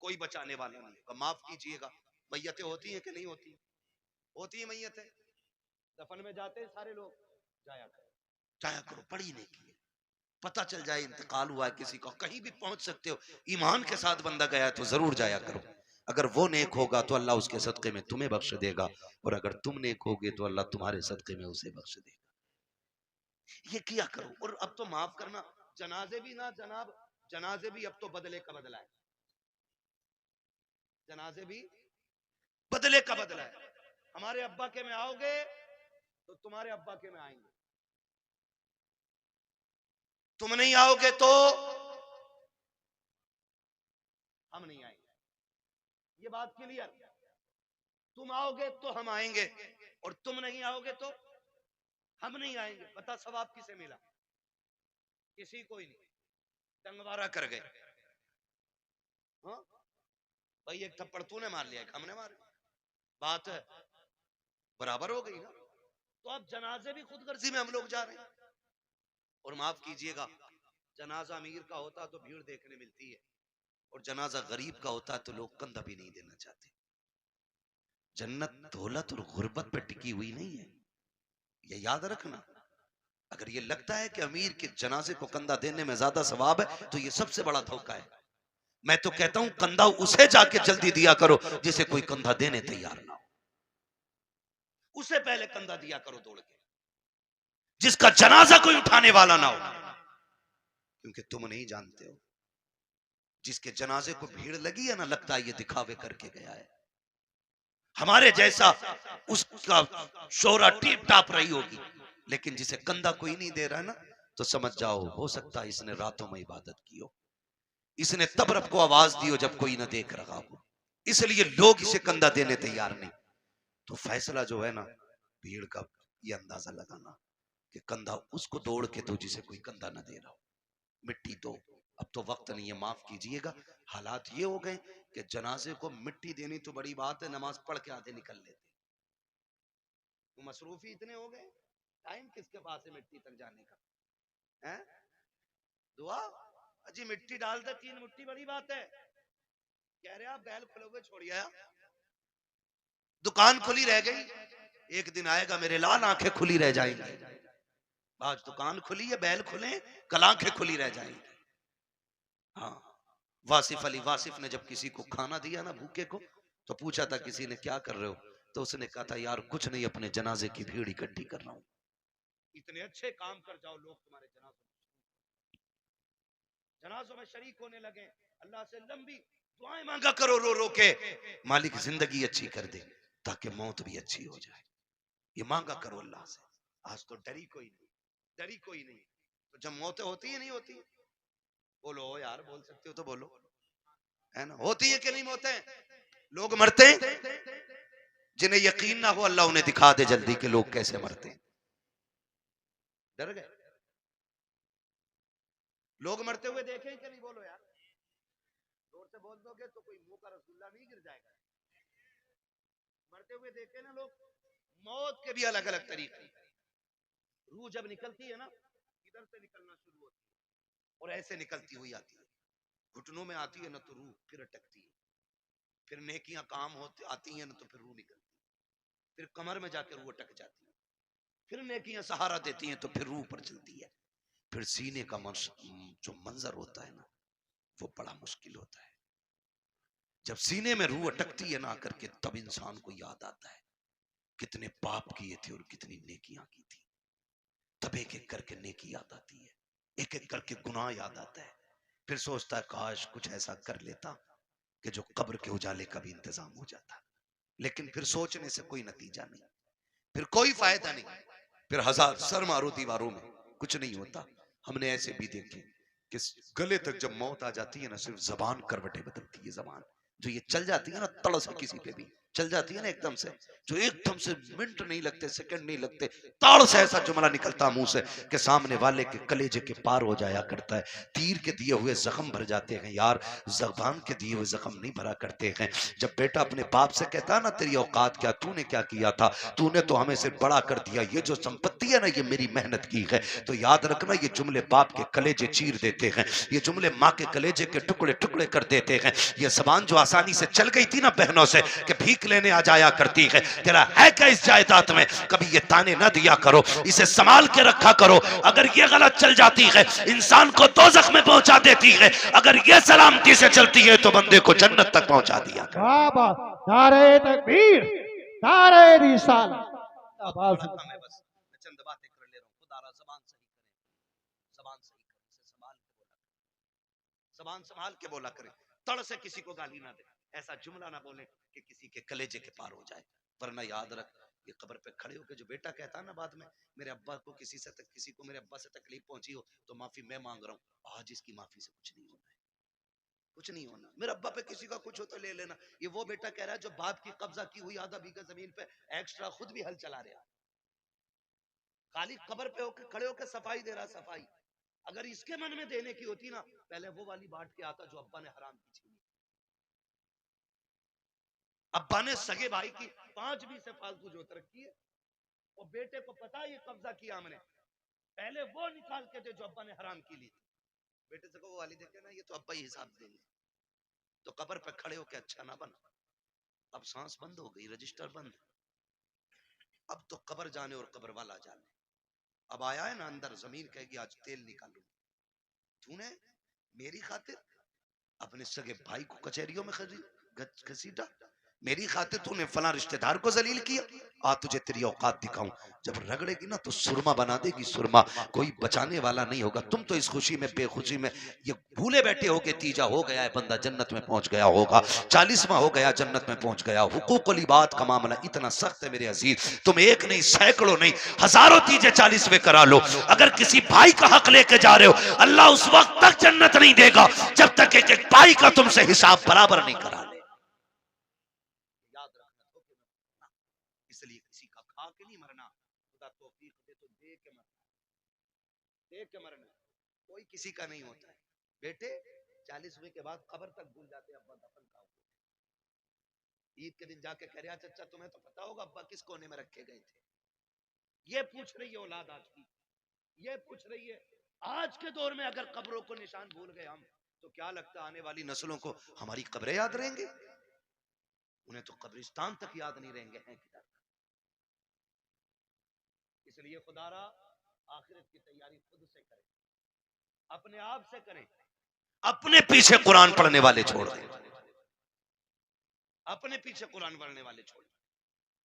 कोई बचाने वाला नहीं होगा। माफ कीजिएगा, मैयतें होती हैं कि नहीं होती? होती है मैयतें, दफन में जाते हैं सारे लोग, जाया करो, जाया करो, पढ़ी नहीं की, पता चल जाए इंतकाल हुआ है किसी का, कहीं भी पहुंच सकते हो, ईमान के साथ बंदा गया है तो जरूर जाया करो। अगर वो नेक होगा तो अल्लाह उसके सदके में तुम्हें बख्श देगा, और अगर तुम नेक होगे तो अल्लाह तुम्हारे सदके में उसे बख्श देगा। ये किया करो। और अब तो माफ करना, जनाजे भी ना जनाब, जनाजे भी अब तो बदले का बदला है, जनाजे भी बदले का बदला है। हमारे अब्बा के में आओगे तो तुम्हारे अब्बा के में आएंगे, तुम नहीं आओगे तो हम नहीं आएंगे। ये बात क्लियर? तुम आओगे तो हम आएंगे और तुम नहीं आओगे तो हम नहीं आएंगे। बता सवाब किसे मिला? किसी को ही नहीं, टंगवारा कर गए। हाँ भाई, एक थप्पड़ तूने मार लिया, एक हमने मार लिया, बात है बराबर हो गई ना। तो अब जनाजे भी खुदगर्जी में हम लोग जा रहे हैं। और माफ कीजिएगा, जनाजा अमीर का होता तो भीड़ देखने मिलती है, और जनाजा गरीब का होता तो लोग कंधा भी नहीं देना चाहते। जन्नत दौलत और गुर्बत पे टिकी हुई नहीं है, ये याद रखना। अगर ये लगता है कि अमीर के जनाजे को कंधा देने में ज्यादा सवाब है तो ये सबसे बड़ा धोखा है। मैं तो कहता हूं कंधा उसे जाके जल्दी दिया करो जिसे कोई कंधा देने तैयार ना हो, उसे पहले कंधा दिया करो दौड़ के, जिसका जनाजा कोई उठाने वाला ना हो। क्योंकि तुम नहीं जानते हो, जिसके जनाजे को भीड़ लगी है ना, लगता है ये दिखावे करके गया है, हमारे जैसा उसका शोहरा टीप टाप रही होगी, लेकिन जिसे कंधा कोई नहीं दे रहा है ना, तो समझ जाओ हो सकता है इसने रातों में इबादत की हो, इसने तब रब को आवाज दी हो जब कोई ना देख रहा हो, इसलिए लोग इसे कंधा देने तैयार नहीं। तो फैसला जो है ना भीड़ का, ये अंदाजा लगाना कि कंधा उसको दौड़ के दो जिसे कोई कंधा ना दे रहा हो, मिट्टी दो। अब तो वक्त नहीं है, माफ कीजिएगा, हालात ये हो गए कि जनाजे को मिट्टी देनी तो बड़ी बात है, नमाज पढ़ के आधे निकल लेते। तो मसरूफी इतने हो गए, टाइम किसके पास है मिट्टी तक जाने का? है दुआ अजी मिट्टी डाल दे 3 मुट्ठी, बड़ी बात है। कह रहे आप बैल खुलोगे छोड़िए, दुकान खुली रह गई, एक दिन आएगा मेरे लाल आंखें खुली रह जाएंगी। आज दुकान खुली है, बैल खुले, कल आंखें खुली रह जाएंगी। हाँ, वासिफ अली वासिफ ने जब किसी को खाना दिया ना भूखे को, तो पूछा था किसी ने क्या कर रहे हो, तो उसने कहा था यार कुछ नहीं, अपने जनाजे की भीड़ इकट्ठी कर रहा हूं। इतने अच्छे काम कर जाओ लोग तुम्हारे जनाजों में शरीक होने लगे, अल्लाह से लंबी दुआएं मांगा करो रो रो के, मालिक जिंदगी अच्छी कर दे ताकि मौत भी अच्छी हो जाए, ये मांगा करो अल्लाह से। आज तो डरी कोई नहीं, डरी कोई नहीं, तो जब मौतें होती है नहीं होती, बोलो यार, बोल सकते हो तो बोलो, है ना, होती है कि नहीं मौतें? लोग मरते हैं, जिन्हें यकीन ना हो अल्लाह उन्हें दिखा दे जल्दी के लोग कैसे मरते हैं। डर गए लोग मरते हुए देखे कि नहीं? बोलो यार, जोर से बोल दोगे तो कोई मुंह का रसगुल्ला नहीं गिर जाएगा। मरते हुए देखे ना लोग। मौत के भी अलग अलग तरीके, रूह जब निकलती है ना, इधर से निकलना शुरू होती है और ऐसे निकलती हुई आती है, घुटनों में आती है ना तो रूह फिर अटकती है, फिर नेकियां काम होती आती हैं ना तो फिर रूह निकलती है, फिर कमर में जाकर रूह अटक जाती है, फिर नेकियां सहारा देती हैं तो फिर रूह पर चलती है, फिर सीने का जो मंजर होता है ना वो बड़ा मुश्किल होता है। जब सीने में रूह अटकती है ना करके, तब इंसान को याद आता है कितने पाप किए थे और कितनी नेकियां की थी। तब एक एक करके नेकी याद आती है, एक एक करके गुनाह याद आता है, फिर सोचता है काश कुछ ऐसा कर लेता कि जो कब्र के उजाले का भी इंतजाम हो जाता। लेकिन फिर सोचने से कोई नतीजा नहीं, फिर कोई फायदा नहीं, फिर हजार सर मारो दीवारों में कुछ नहीं होता। हमने ऐसे भी देखे कि गले तक जब मौत आ जाती है ना, सिर्फ जबान करवटे बदलती है, जबान जो ये चल जाती है ना तड़ से, किसी पे भी चल जाती है ना एकदम से, जो एकदम से मिनट नहीं लगते, सेकंड नहीं लगते, ताड़ से ऐसा जुमला निकलता मुंह से कि सामने वाले के कलेजे के पार हो जाया करता है। तीर के दिए हुए जख्म भर जाते हैं यार, जबान के दिए हुए जख्म नहीं भरा करते हैं। जब बेटा अपने बाप से कहता है ना तेरी औकात क्या, तूने क्या किया था, तूने तो हमें से बड़ा कर दिया, ये जो संपत्ति है ना ये मेरी मेहनत की है, तो याद रखना ये जुमले बाप के कलेजे चीर देते हैं, ये जुमले माँ के कलेजे के टुकड़े टुकड़े कर देते हैं। ये जबान जो आसानी से चल गई थी ना बहनों से कि भीख लेने आ जाया करती है, तेरा है क्या इस जायदाद में, कभी ये ताने ना दिया करो, इसे संभाल के रखा करो। अगर ये गलत चल जाती है इंसान को दोज़ख में पहुंचा देती है, अगर ये सलामती से चलती है तो बंदे को जन्नत तक पहुंचा दिया कर। वाह वाह, नारे तकबीर, नारे रिसालत। थोड़ा कम है बस, मैं चंद बातें कर ले रहा हूँ। खुदा जबान सही करे, जबान सही करे, इसे जबान संभाल के बोला करे, तड़ से किसी को गाली ना दे, ऐसा जुमला ना बोले कि किसी के कलेजे के पार हो जाए। वरना याद रख, ये कब्र पे खड़े होकर जो बेटा कहता है ना बाद में, मेरे अब्बा को किसी को मेरे अब्बा से तकलीफ पहुंची हो तो माफी मैं मांग रहा हूँ, आज इसकी माफी से कुछ नहीं होना है, कुछ नहीं होना। मेरे अब्बा पे किसी का कुछ हो तो ले लेना। ये वो बेटा कह रहा है जो बाप की कब्जा की हुई आधा बीघा जमीन पे एक्स्ट्रा खुद भी हल चला रहा, खाली कब्र पे होकर खड़े होकर सफाई दे रहा, सफाई। अगर इसके मन में देने की होती ना, पहले वो वाली बांट के आता जो अब्बा ने हराम की छीनी। अब्बा ने सगे भाई की 5 बीसे फालतू जोत रखी है और बेटे को पता है ये कब्जा किया हमने, पहले वो निकाल के दे जो अब्बा ने हराम की ली थी। बेटे से कहो वाली देखे ना, ये तो अब्बा ही हिसाब देंगे। तो कब्र पे खड़े होके अच्छा ना बन। अब सांस बंद हो गई, रजिस्टर बंद, अब तो कब्र जाने और कब्र वाला जाने। अब आया है ना अंदर, जमीन कहेगी आज तेल निकालू, तूने मेरी खातिर अपने सगे भाई को कचहरियों में घसीटा, मेरी खातिर तूने फला रिश्तेदार को जलील किया, आ तुझे तेरी औकात दिखाऊं। जब रगड़ेगी ना तो सुरमा बना देगी सुरमा, कोई बचाने वाला नहीं होगा। तुम तो इस खुशी में बेखुशी में ये भूले बैठे हो कि तीजा हो गया है, बंदा जन्नत में पहुंच गया होगा, 40वां हो गया जन्नत में पहुंच गया। हुकूकुल इबाद का मामला इतना सख्त है मेरे अजीज, तुम एक नहीं सैकड़ों नहीं हजारों तीजे 40वें करा लो, अगर किसी भाई का हक लेके जा रहे हो अल्लाह उस वक्त तक जन्नत नहीं देगा जब तक एक एक भाई का तुमसे हिसाब बराबर नहीं करा ले। याद रखना, धोखे में मत पड़ना। इसलिए किसी का खा के नहीं मरना, खुदा तौफीक दे तो दे के मरना, दे के मरना। कोई किसी का नहीं होता है बेटे। 40वें के बाद कब्र तक भूल जाते हैं अब्बा दफन का। ईद के दिन जाके कह रहा चाचा तुम्हें तो पता होगा अब्बा किस कोने में रखे गए थे। ये पूछ रही है औलाद आज की, ये पूछ रही है आज के दौर में अगर कब्रों को निशान भूल गए हम, तो क्या लगता है आने वाली नस्लों को हमारी कब्रें याद रहेंगे? उन्हें तो कब्रिस्तान तक याद नहीं रहेंगे हैं किधर। इसलिए खुदारा आखिरत की तैयारी खुद से करें, अपने आप से करें। अपने पीछे कुरान पढ़ने वाले छोड़ दें, अपने पीछे कुरान पढ़ने वाले छोड़ दें।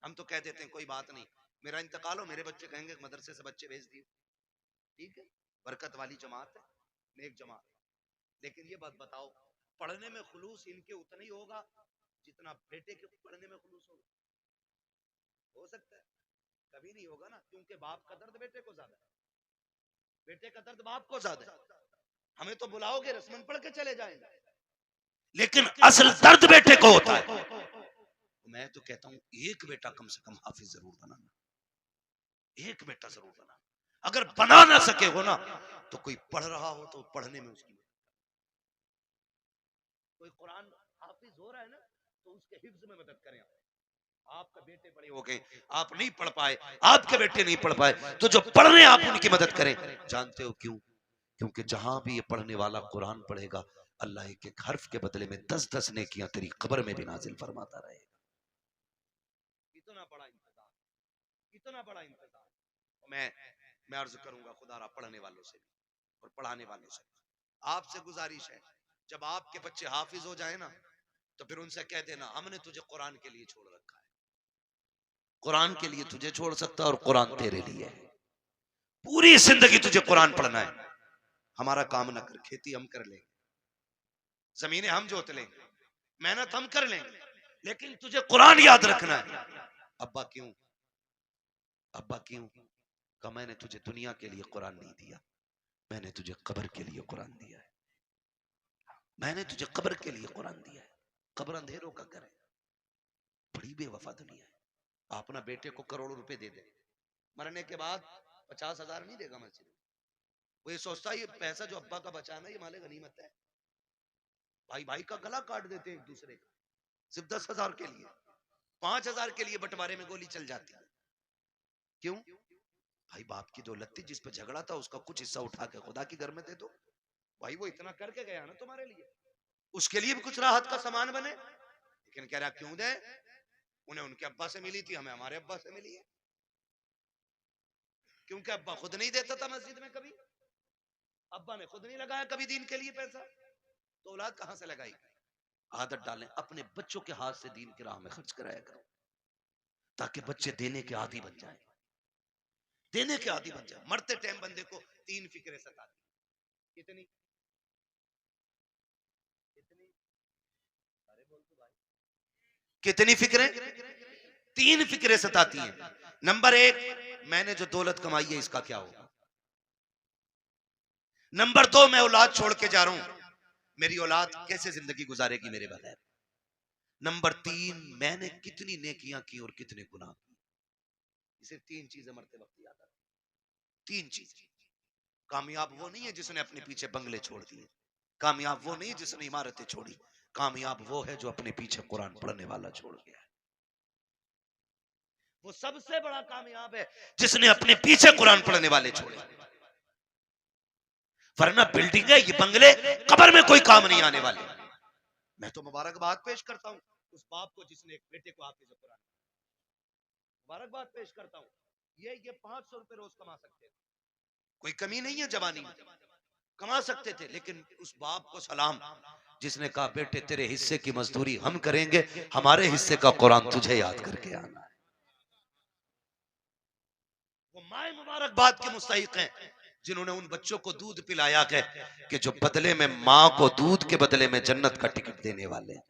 हम तो कह देते हैं कोई बात नहीं, मेरा इंतकाल हो मेरे बच्चे कहेंगे मदरसे से बच्चे भेज दिए, ठीक है, बरकत वाली जमात है, नेक जमात। लेकिन ये बात बताओ, पढ़ने में खुलूस इनके उतना ही होगा जितना बेटे के पढ़ने में खुलूस होगा? हो सकता है? कभी नहीं होगा ना, क्योंकि बाप का दर्द बेटे को ज्यादा है, बेटे का दर्द बाप को ज्यादा है। हमें तो बुलाओगे रस्मन पढ़ के चले जाएंगे, लेकिन असल दर्द बेटे को होता है। मैं तो कहता हूं एक बेटा कम से कम हाफिज जरूर बनाना, एक बेटा जरूर बनाना। अगर बना ना सके हो ना तो कोई पढ़ रहा हो तो पढ़ने में उसकी, कोई कुरान हाफिज हो रहा है ना तो उसके हिफ्ज में मदद करें। आपका बेटे पढ़े हो गए, आप नहीं पढ़ पाए, आपके बेटे नहीं पढ़ पाए, तो जो पढ़ रहे हैं आप उनकी मदद करें। जानते हो क्यों? क्योंकि जहां भी ये पढ़ने वाला कुरान पढ़ेगा अल्लाह एक एक हर्फ के बदले में 10-10 नेकियां तेरी कब्र में भी नाजिल फरमाता रहेगा। इतना बड़ा इंतजाम, इतना बड़ा इंतजाम। मैं अर्ज करूंगा खुदारा पढ़ने वालों से और पढ़ाने वालों से आपसे गुजारिश है, जब आपके बच्चे हाफिज हो जाए ना तो फिर उनसे कह देना हमने तुझे कुरान के लिए छोड़ रखा है, कुरान के लिए तुझे छोड़ सकता है और कुरान तेरे लिए है। पूरी जिंदगी तुझे कुरान पढ़ना है। हमारा काम ना कर, खेती हम कर लेंगे, जमीनें हम जोत लेंगे, मेहनत हम कर लेंगे, लेकिन तुझे कुरान याद रखना है। अब्बा क्यों? अब्बा क्यों? कहा मैंने तुझे दुनिया के लिए कुरान नहीं दिया, मैंने तुझे कब्र के लिए कुरान दिया है, मैंने तुझे कब्र के लिए कुरान दिया है। कब्र अंधेरों का घर है, बड़ी बेवफा दुनिया है। आप ना बेटे को करोड़ों रुपए दे दे, मरने के बाद 50,000 नहीं देगा मस्जिद में। वो ये सोचता है ये पैसा जो अब्बा का बचाना ये माले गनीमत है। भाई भाई का गला काट देते एक दूसरे का सिर्फ 10,000 के लिए, 5,000 के लिए बंटवारे में गोली चल जाती है। क्यों? भाई बाप की दौलत थी, जिस पे झगड़ा था उसका कुछ हिस्सा उठा के खुदा की घर में दे दो। भाई वो इतना करके गया ना तुम्हारे लिए, उसके लिए भी कुछ राहत का सामान बने। लेकिन कह रहा क्यों दे, उन्हें उनके अब्बा से मिली थी, हमें हमारे अब्बा से मिली है। क्योंकि अब्बा खुद नहीं देता था मस्जिद में कभी, अब्बा ने खुद नहीं लगाया कभी दीन के लिए पैसा, तो औलाद कहां से लगाई? आदत डालें, अपने बच्चों के हाथ से दीन की राह में खर्च कराया करो, ताकि बच्चे देने के आदी बन जाएं, देने के आदी बन जाए। मरते टाइम बंदे को 3 फिक्रें सताती, कितनी कितनी अरे बोल तो भाई, कितनी फिक्रें? 3 फिक्रें सताती हैं। नंबर 1, मैंने जो दौलत कमाई है इसका क्या होगा। नंबर 2, मैं औलाद छोड़ के जा रहा हूं, मेरी औलाद कैसे जिंदगी गुजारेगी मेरे बगैर। नंबर 3, मैंने कितनी नेकियां की और कितने गुनाह किए। इसे 3 चीजें मरते वक्त याद आती, 3 चीजें। कामयाब वो नहीं है जिसने अपने पीछे बंगले छोड़ दिए, कामयाब वो नहीं जिसने इमारतें छोड़ी, कामयाब वो है जो अपने पीछे कुरान पढ़ने वाला छोड़ गया। वो सबसे बड़ा कामयाब है जिसने अपने पीछे कुरान पढ़ने वाले छोड़े। वरना बिल्डिंग है ये बंगले कब्र में कोई काम नहीं आने वाले। मैं तो मुबारकबाद पेश करता हूँ उस बाप को जिसने एक बेटे को हाफिज कुरान, मुबारकबाद पेश करता हूँ। ये 500 रुपए रोज कमा सकते थे, कोई कमी नहीं है, जवानी में कमा सकते थे, लेकिन उस बाप को सलाम जिसने कहा बेटे तेरे हिस्से की मजदूरी हम करेंगे, हमारे हिस्से का कुरान तुझे याद करके आना है। वो माए मुबारकबाद के मुस्तहिक हैं जिन्होंने उन बच्चों को दूध पिलाया है कि जो बदले में माँ को दूध के बदले में जन्नत का टिकट देने वाले हैं।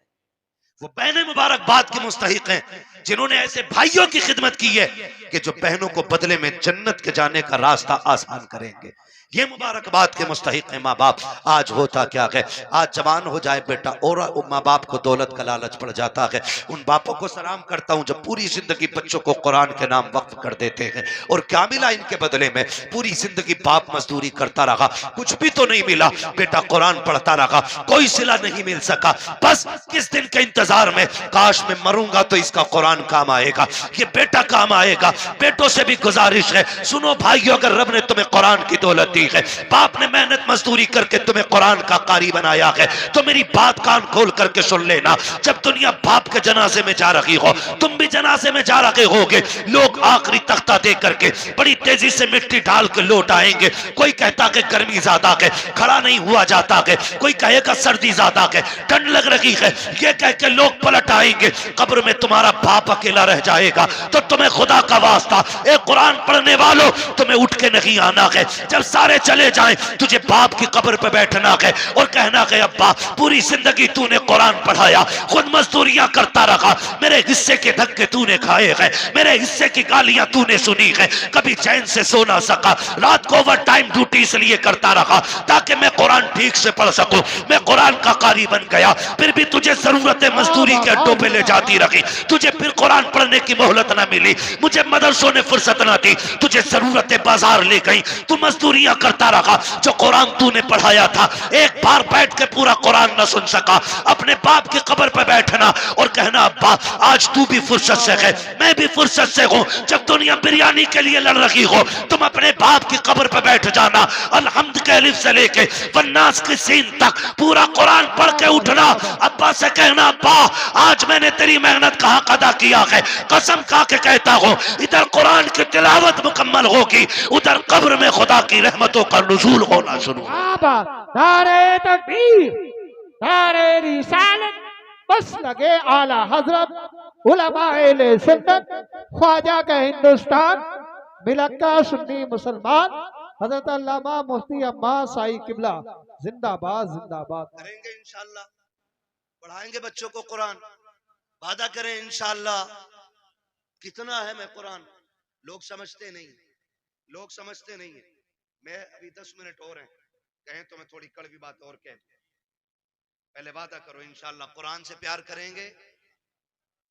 वो बहनें मुबारकबाद के मुस्तहिक हैं जिन्होंने ऐसे भाइयों की खिदमत की है कि जो बहनों को बदले में जन्नत के जाने का रास्ता आसान करेंगे। ये मुबारकबाद के मुस्तहिक हैं माँ बाप। आज होता क्या है, आज जवान हो जाए बेटा और माँ बाप को दौलत का लालच पड़ जाता है। उन बापों को सलाम करता हूँ जो पूरी जिंदगी बच्चों को कुरान के नाम वक्फ कर देते हैं, और क्या मिला इनके बदले में? पूरी जिंदगी बाप मजदूरी करता रहा, कुछ भी तो नहीं मिला। बेटा कुरान पढ़ता रहा, कोई सिला नहीं मिल सका। बस किस दिन के इंतजार में, काश मैं मरूंगा तो इसका कुरान काम आएगा, ये बेटा काम आएगा। बेटों से भी गुजारिश है, सुनो भाइयों, अगर रब ने तुम्हें कुरान की दौलत दी है, बाप ने मेहनत मजदूरी करके तुम्हें कुरान का कारी बनाया है, तो मेरी बात कान खोल करके सुन लेना। जब दुनिया बाप के जनाजे में जा रही हो, तुम भी जनाजे में जा रहे होगे, लोग आखिरी तख्ता दे करके बड़ी तेजी से मिट्टी डाल के लौट आएंगे। कोई कहता कि गर्मी ज्यादा है, खड़ा नहीं हुआ जाता है, कोई कहेगा सर्दी ज्यादा है, ठंड लग रही है, ये कह के लोग पलट आएंगे। कब्र में तुम्हारा बाप अकेला रह जाएगा। तो तुम्हें खुदा का वास्ता, एक कुरान पढ़ने वालों, तुम्हें उठ के नहीं आना है। जब सारे चले जाएं, तुझे बाप की कब्र पे बैठना है और कहना है अब्बा पूरी जिंदगी तूने कुरान पढ़ाया, खुद मजदूरियां करता रहा, मेरे हिस्से के धक्के तूने खाए हैं, मेरे हिस्से की गालियां तूने सुनी है, कभी चैन से सो ना सका, रात को ओवर टाइम ड्यूटी इसलिए करता रहा ताकि मैं कुरान ठीक से पढ़ सकूं, मैं कुरान का कारी बन गया। फिर भी तुझे जरूरत मजदूरी के अड्डों पे ले जाती रही, तुझे फिर कुरान पढ़ने की मोहलत ना मिली, मुझे मदरसों ने फुर्सत ना दी, तुझे जरूरत बाजार ले गई, तू मजदूरियां करता रहा। जो कुरान तूने पढ़ाया था, एक बार बैठ के पूरा कुरान न सुन सका। अपने बाप की कब्र पे बैठना और कहना अब्बा आज तू भी फुर्सत से है, मैं भी फुर्सत से हूं। जब दुनिया बिरयानी के लिए लड़ रही हो, तुम अपने बाप की कब्र पे बैठ जाना, अलहम्द के अलिफ से लेके वन्नास की सीन तक पूरा कुरान पढ़ के उठना। अब्बा से कहना अब्बा आज मैंने तेरी मेहनत का हक अदा किया है, कसम खा के कहता हूं, इधर कुरान की तिलावत मुकम्मल होगी, उधर कब्र में खुदा की रहमतों का नुज़ूल होना शुरू। नारे तकबीर, नारे रिसालत, बस लगे आला हजरत उलमाए सुन्नत, ख्वाजा का हिंदुस्तान, मिलक्का सुन्नी मुसलमान, हजरत अल्लामा मुफ्ती अब्बास साई किबला जिंदाबाद जिंदाबाद। करेंगे इंशाअल्लाह, पढ़ाएंगे बच्चों को कुरान, वादा करें इंशाअल्लाह। कितना है मैं कुरान, लोग समझते नहीं, लोग समझते नहीं है। मैं अभी 10 मिनट और हैं, कहें तो मैं थोड़ी कड़वी बात और कह दूं। पहले वादा करो इंशाअल्लाह कुरान से प्यार करेंगे,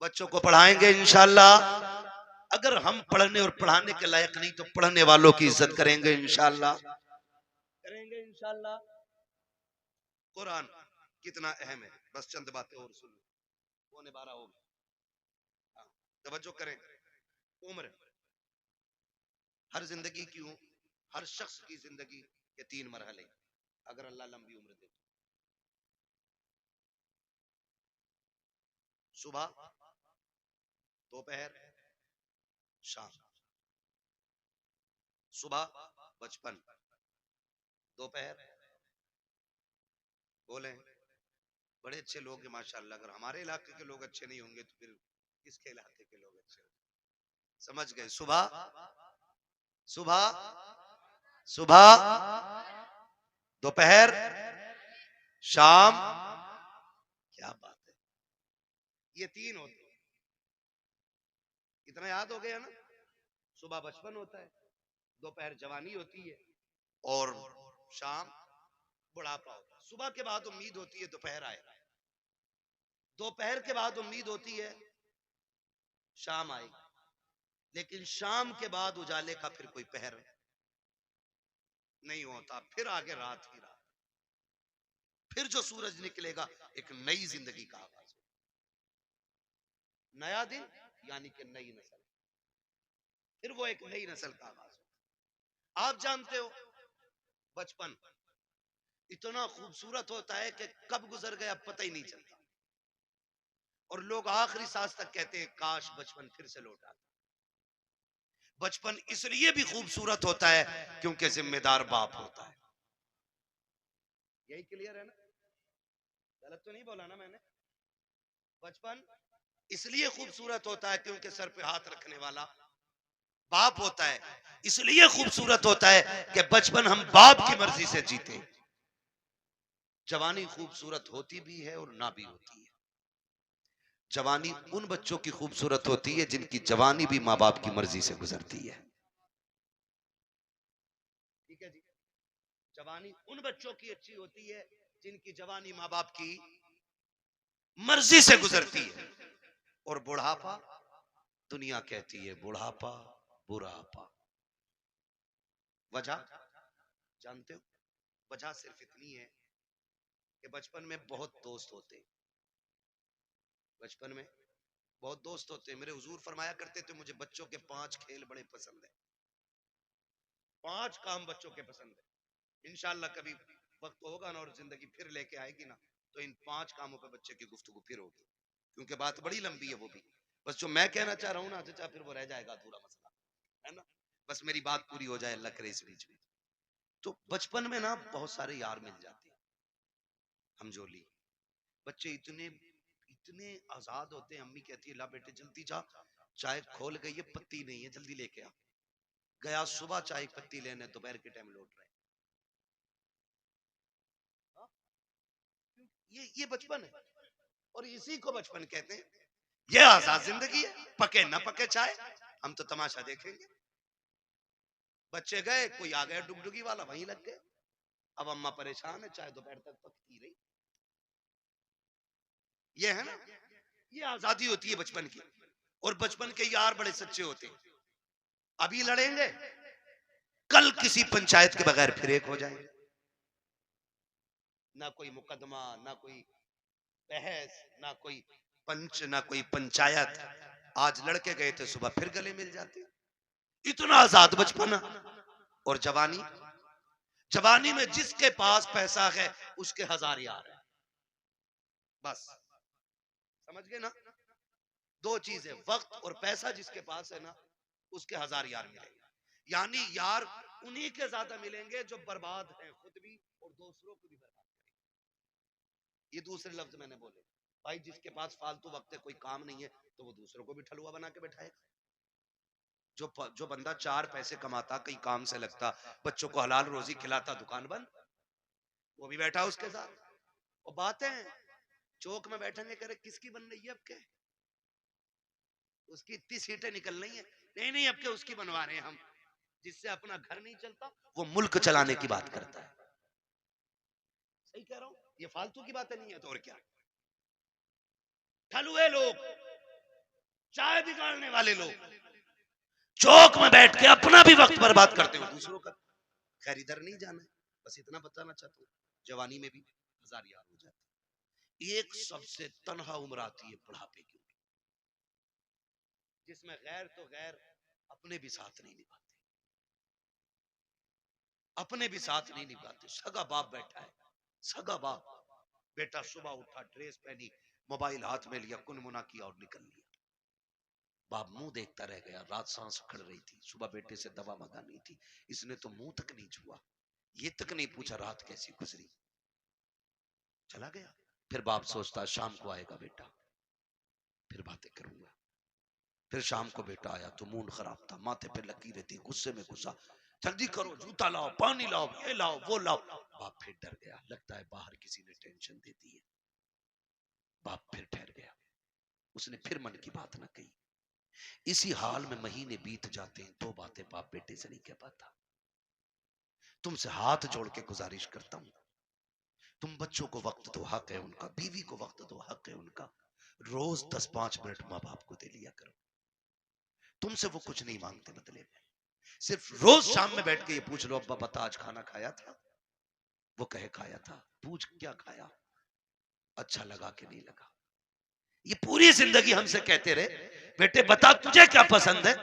बच्चों को पढ़ाएंगे इंशाअल्लाह। अगर हम पढ़ने और पढ़ाने के लायक नहीं तो पढ़ने वालों की इज्जत करेंगे इंशाअल्लाह, करेंगे इंशाअल्लाह। कुरान कितना अहम है, बस चंद बातें और सुन लो, 11:15 हो गए। हाँ, तवज्जो करें। उम्र, हर जिंदगी की, हर शख्स की जिंदगी के 3 मरहले, अगर अल्लाह लंबी उम्र दे। सुबह, दोपहर, शाम। सुबह बचपन, दोपहर, बोले बड़े अच्छे लोग हैं माशाल्लाह, अगर हमारे इलाके के लोग अच्छे नहीं होंगे तो फिर किसके इलाके के लोग अच्छे होंगे? समझ गए? सुबह, सुबह, सुबह, दोपहर, शाम। क्या बात है, ये 3 होते हैं। इतना याद हो गया ना? सुबह बचपन होता है, दोपहर जवानी होती है और शाम बुढ़ापा होता है। सुबह के बाद उम्मीद होती है दोपहर आए, दोपहर के बाद उम्मीद होती है शाम आएगी, लेकिन शाम के बाद उजाले का फिर कोई पहर नहीं होता, फिर आगे रात ही रात, फिर जो सूरज निकलेगा एक नई जिंदगी का आगाज, नया दिन यानी कि नई नस्ल, फिर वो एक नई नस्ल का आगाज। आप जानते हो बचपन इतना खूबसूरत होता है कि कब गुजर गया पता ही नहीं चलता, और लोग आखिरी सांस तक कहते हैं काश बचपन फिर से लौट आता। बचपन इसलिए भी खूबसूरत होता है क्योंकि जिम्मेदार बाप होता है। यही क्लियर है ना? गलत तो नहीं बोला ना मैंने? बचपन इसलिए खूबसूरत होता है क्योंकि सर पे हाथ रखने वाला बाप होता है। इसलिए खूबसूरत होता है कि बचपन हम बाप की मर्जी से जीते। जवानी खूबसूरत होती भी है और ना भी होती है। जवानी उन बच्चों की खूबसूरत होती है जिनकी जवानी भी माँ बाप की मर्जी से गुजरती है। ठीक है जी। जवानी उन बच्चों की अच्छी होती है जिनकी जवानी माँ बाप की मर्जी से गुजरती है। और बुढ़ापा, दुनिया कहती है बुढ़ापा बुढ़ापा। वजह जानते हो? वजह सिर्फ इतनी है कि बचपन में बहुत दोस्त होते। बचपन में बहुत दोस्त होते। मेरे हुजूर फरमाया करते थे मुझे बच्चों के 5 खेल बड़े पसंद है। 5 काम बच्चों के पसंद है। इंशाअल्लाह कभी वक्त होगा ना और जिंदगी फिर लेके आएगी ना तो इन 5 कामों पे बच्चे की गुफ्तगू फिर होगी, क्योंकि बात बड़ी लंबी है वो भी। बस जो मैं कहना चाह रहा हूँ ना चाचा फिर वो रह जाएगा अधूरा मसला, है ना? बस मेरी बात पूरी हो जाए, अल्लाह करे इस बीच में। तो बचपन में ना बहुत सारे यार मिल जाते हैं। हमजोली बच्चे इतने इतने आजाद होते हैं। अम्मी कहती है ला बेटे जल्दी जा, चाय खोल गई है, पत्ती नहीं है, जल्दी लेके आ। गया सुबह चाय की पत्ती लेने, दोपहर के टाइम लौट रहे। हाँ? ये बचपन है और इसी को बचपन कहते हैं। ये आजाद जिंदगी है। पके ना पके चाय, हम तो तमाशा देखेंगे। बच्चे गए, कोई आ गया डुगडुगी वाला, वहीं लग गए। अब अम्मा परेशान है, चाय दोपहर तक पकती रही। ये है ना, ये आजादी होती है बचपन की। और बचपन के यार बड़े सच्चे होते हैं। अभी लड़ेंगे, कल किसी पंचायत के बगैर फिर एक हो जाएंगे। ना कोई मुकदमा, ना कोई बहस, ना कोई पंच, ना कोई पंचायत। आज लड़के गए थे, सुबह फिर गले मिल जाते। इतना आजाद बचपन। और जवानी, जवानी में जिसके पास पैसा है उसके 1000 यार है। बस समझ गए ना? 2 चीजें, वक्त और पैसा। जिसके पास है ना उसके 1000 यार मिलेंगे। यानी यार उन्हीं के ज्यादा मिलेंगे जो बर्बाद हैं खुद भी और दूसरों को भी बर्बाद करेंगे। ये दूसरे लफ्ज मैंने बोले। भाई जिसके पास फालतू वक्त है, कोई काम नहीं है, तो वो दूसरों को भी ठलुआ बना के बैठाएगा। जो बंदा 4 पैसे कमाता, कहीं काम से लगता, बच्चों को हलाल रोजी खिलाता, दुकान बंद, वो भी बैठा उसके साथ। और बातें चौक में बैठेंगे, करे किसकी बन रही है अब के, उसकी इतनी सीटें निकल रही है, नहीं नहीं अब के उसकी बनवा रहे हैं हम। जिससे अपना घर नहीं चलता वो मुल्क चलाने की बात करता है। सही कह रहा हूं? ये फालतू की बातें नहीं है तो और क्या। ठलुए लोग, चाय बिगाड़ने वाले लोग चौक में बैठ के अपना भी वक्त बर्बाद करते हो, दूसरों का। खैर इधर नहीं जाना है, बस इतना बताना चाहता हूँ। जवानी में भी 1000 यार हो जाते। एक सबसे तन्हा उम्र आती है बुढ़ापे की, जिसमें गैर तो गैर अपने भी साथ नहीं निभाते। अपने भी साथ नहीं निभाते। सगा बाप बैठा है, सगा बाप। बेटा सुबह उठा, ड्रेस पहनी, मोबाइल हाथ में लिया, कुनमुना किया और निकल लिया। बाप मुंह देखता रह गया। रात सांस उखड़ रही थी, सुबह बेटे से दवा मंगानी थी, इसने तो मुंह तक नहीं छुआ, ये तक नहीं पूछा रात कैसी गुजरी, चला गया। फिर बाप सोचता शाम को आएगा बेटा, फिर बातें करूंगा। फिर शाम को बेटा आया तो मूड खराब था, माथे पे लगी रहती, गुस्से में गुस्सा, जल्दी करो, जूता लाओ, पानी लाओ, ये लाओ, वो लाओ। बाप फिर डर गया, लगता है बाहर किसी ने टेंशन दे दी है। बाप फिर ठहर गया, उसने फिर मन की बात न कही। इसी हाल में महीने बीत जाते हैं, 2 बातें बाप बेटे से नहीं कह पाता। तुमसे हाथ जोड़ के गुजारिश करता हूं, तुम बच्चों को वक्त दो, हक है उनका, बीवी को वक्त दो, हक है उनका। रोज 10-5 मिनट माँ बाप को दे लिया करो। तुमसे वो कुछ नहीं मांगते बदले में, सिर्फ रोज शाम में बैठ के ये पूछ लो, अब्बा बता आज खाना खाया था? वो कहे खाया था। पूछ क्या खाया, अच्छा लगा कि नहीं लगा। ये पूरी जिंदगी हमसे कहते रहे, बेटे बता तुझे क्या पसंद है?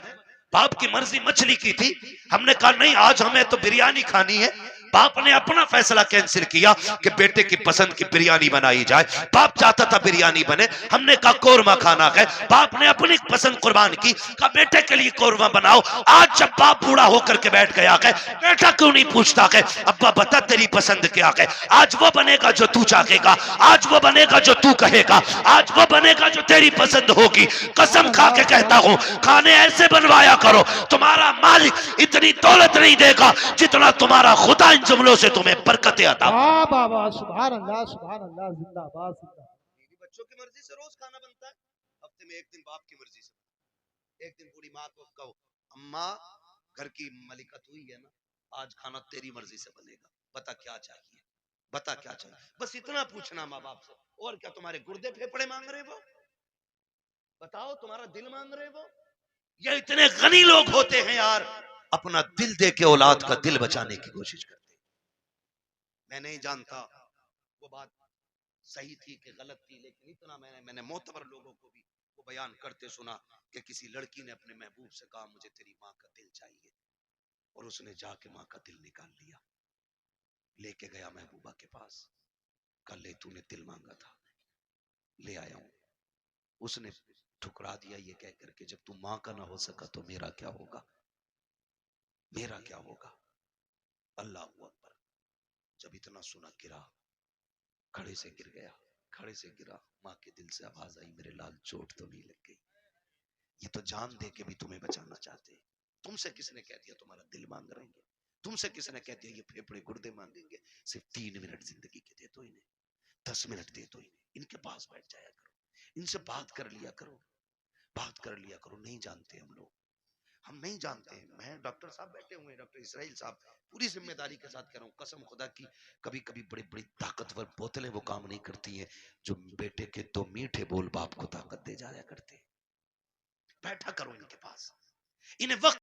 बाप की मर्जी मछली की थी, हमने कहा नहीं आज हमें तो बिरयानी खानी है। बाप ने अपना फैसला कैंसिल किया कि बेटे की पसंद की बिरयानी बनाई जाए। बाप चाहता था बिरयानी बने, हमने कहा कोरमा खाना है। बाप ने अपनी पसंद कुर्बान की, कहा बेटे के लिए कोरमा बनाओ। आज जब बाप बूढ़ा होकर के बैठ गया है, बेटा क्यों नहीं पूछता है अब्बा बता तेरी पसंद क्या है? आज वो बनेगा जो तू चाहेगा, आज वो बनेगा जो तू कहेगा, आज वो बनेगा जो तेरी पसंद होगी। कसम खा के कहता हूं, खाने ऐसे बनवाया करो, तुम्हारा मालिक इतनी दौलत नहीं देगा जितना तुम्हारा खुदा इन जुमलों से तुम्हें बरकतें अता। वाह बाबा, सुभान अल्लाह, जिंदाबाद जिंदाबाद। मेरी बच्चों की मर्जी से रोज खाना बनता है, हफ्ते में एक दिन बाप की मर्जी से। एक दिन बूढ़ी माँ को कहो अम्मा घर की मलिका तू ही है ना, आज खाना तेरी मर्जी से बनेगा, बता क्या चाहिए, बता क्या चाहिए। बस इतना पूछना माँ बाप से। और क्या तुम्हारे गुर्दे फेफड़े मांग रहे वो? बताओ तुम्हारा दिल मांग रहे वो? ये इतने गनी लोग होते हैं यार, अपना दिल दे के औलाद का दिल बचाने की कोशिश करते हैं। मैं नहीं जानता वो बात सही थी कि गलत थी, लेकिन इतना मैंने मोतबर लोगों को भी वो बयान करते सुना कि किसी लड़की ने अपने महबूब से कहा मुझे तेरी माँ का दिल चाहिए, और उसने जाके माँ का दिल निकाल लिया, लेके गया महबूबा के पास, कल ले तूने दिल मांगा था, ले आया हूं। उसने ठुकरा दिया ये कह करके जब तू माँ का ना हो सका तो मेरा क्या होगा, मेरा क्या होगा। अल्लाह अकबर। जब इतना सुना गिरा, खड़े से गिर गया, खड़े से गिरा। माँ के दिल से आवाज आई मेरे लाल चोट तो नहीं लग गई? ये तो जान दे के भी तुम्हें बचाना चाहते हैं। तुमसे किसने कह दिया तुम्हारा दिल मांग रहे हैं? तुमसे किसने कह दिया ये फेफड़े गुर्दे मांगेंगे? सिर्फ 3 मिनट जिंदगी के दे दो इन्हें, 10 मिनट दे दो इन्हें, इनके पास बैठ जाया करो, इनसे बात कर लिया करो, बात कर लिया करो। नहीं जानते हम लोग, हम नहीं जानते। मैं डॉक्टर साहब बैठे हुए हैं, डॉक्टर इसराइल साहब, पूरी जिम्मेदारी के साथ कह रहा हूँ, कसम खुदा की, कभी कभी बड़ी बड़ी ताकतवर बोतलें वो काम नहीं करती हैं जो बेटे के 2 मीठे बोल बाप को ताकत दे जाया करते हैं। बैठा करो इनके पास, इन्हें वक्त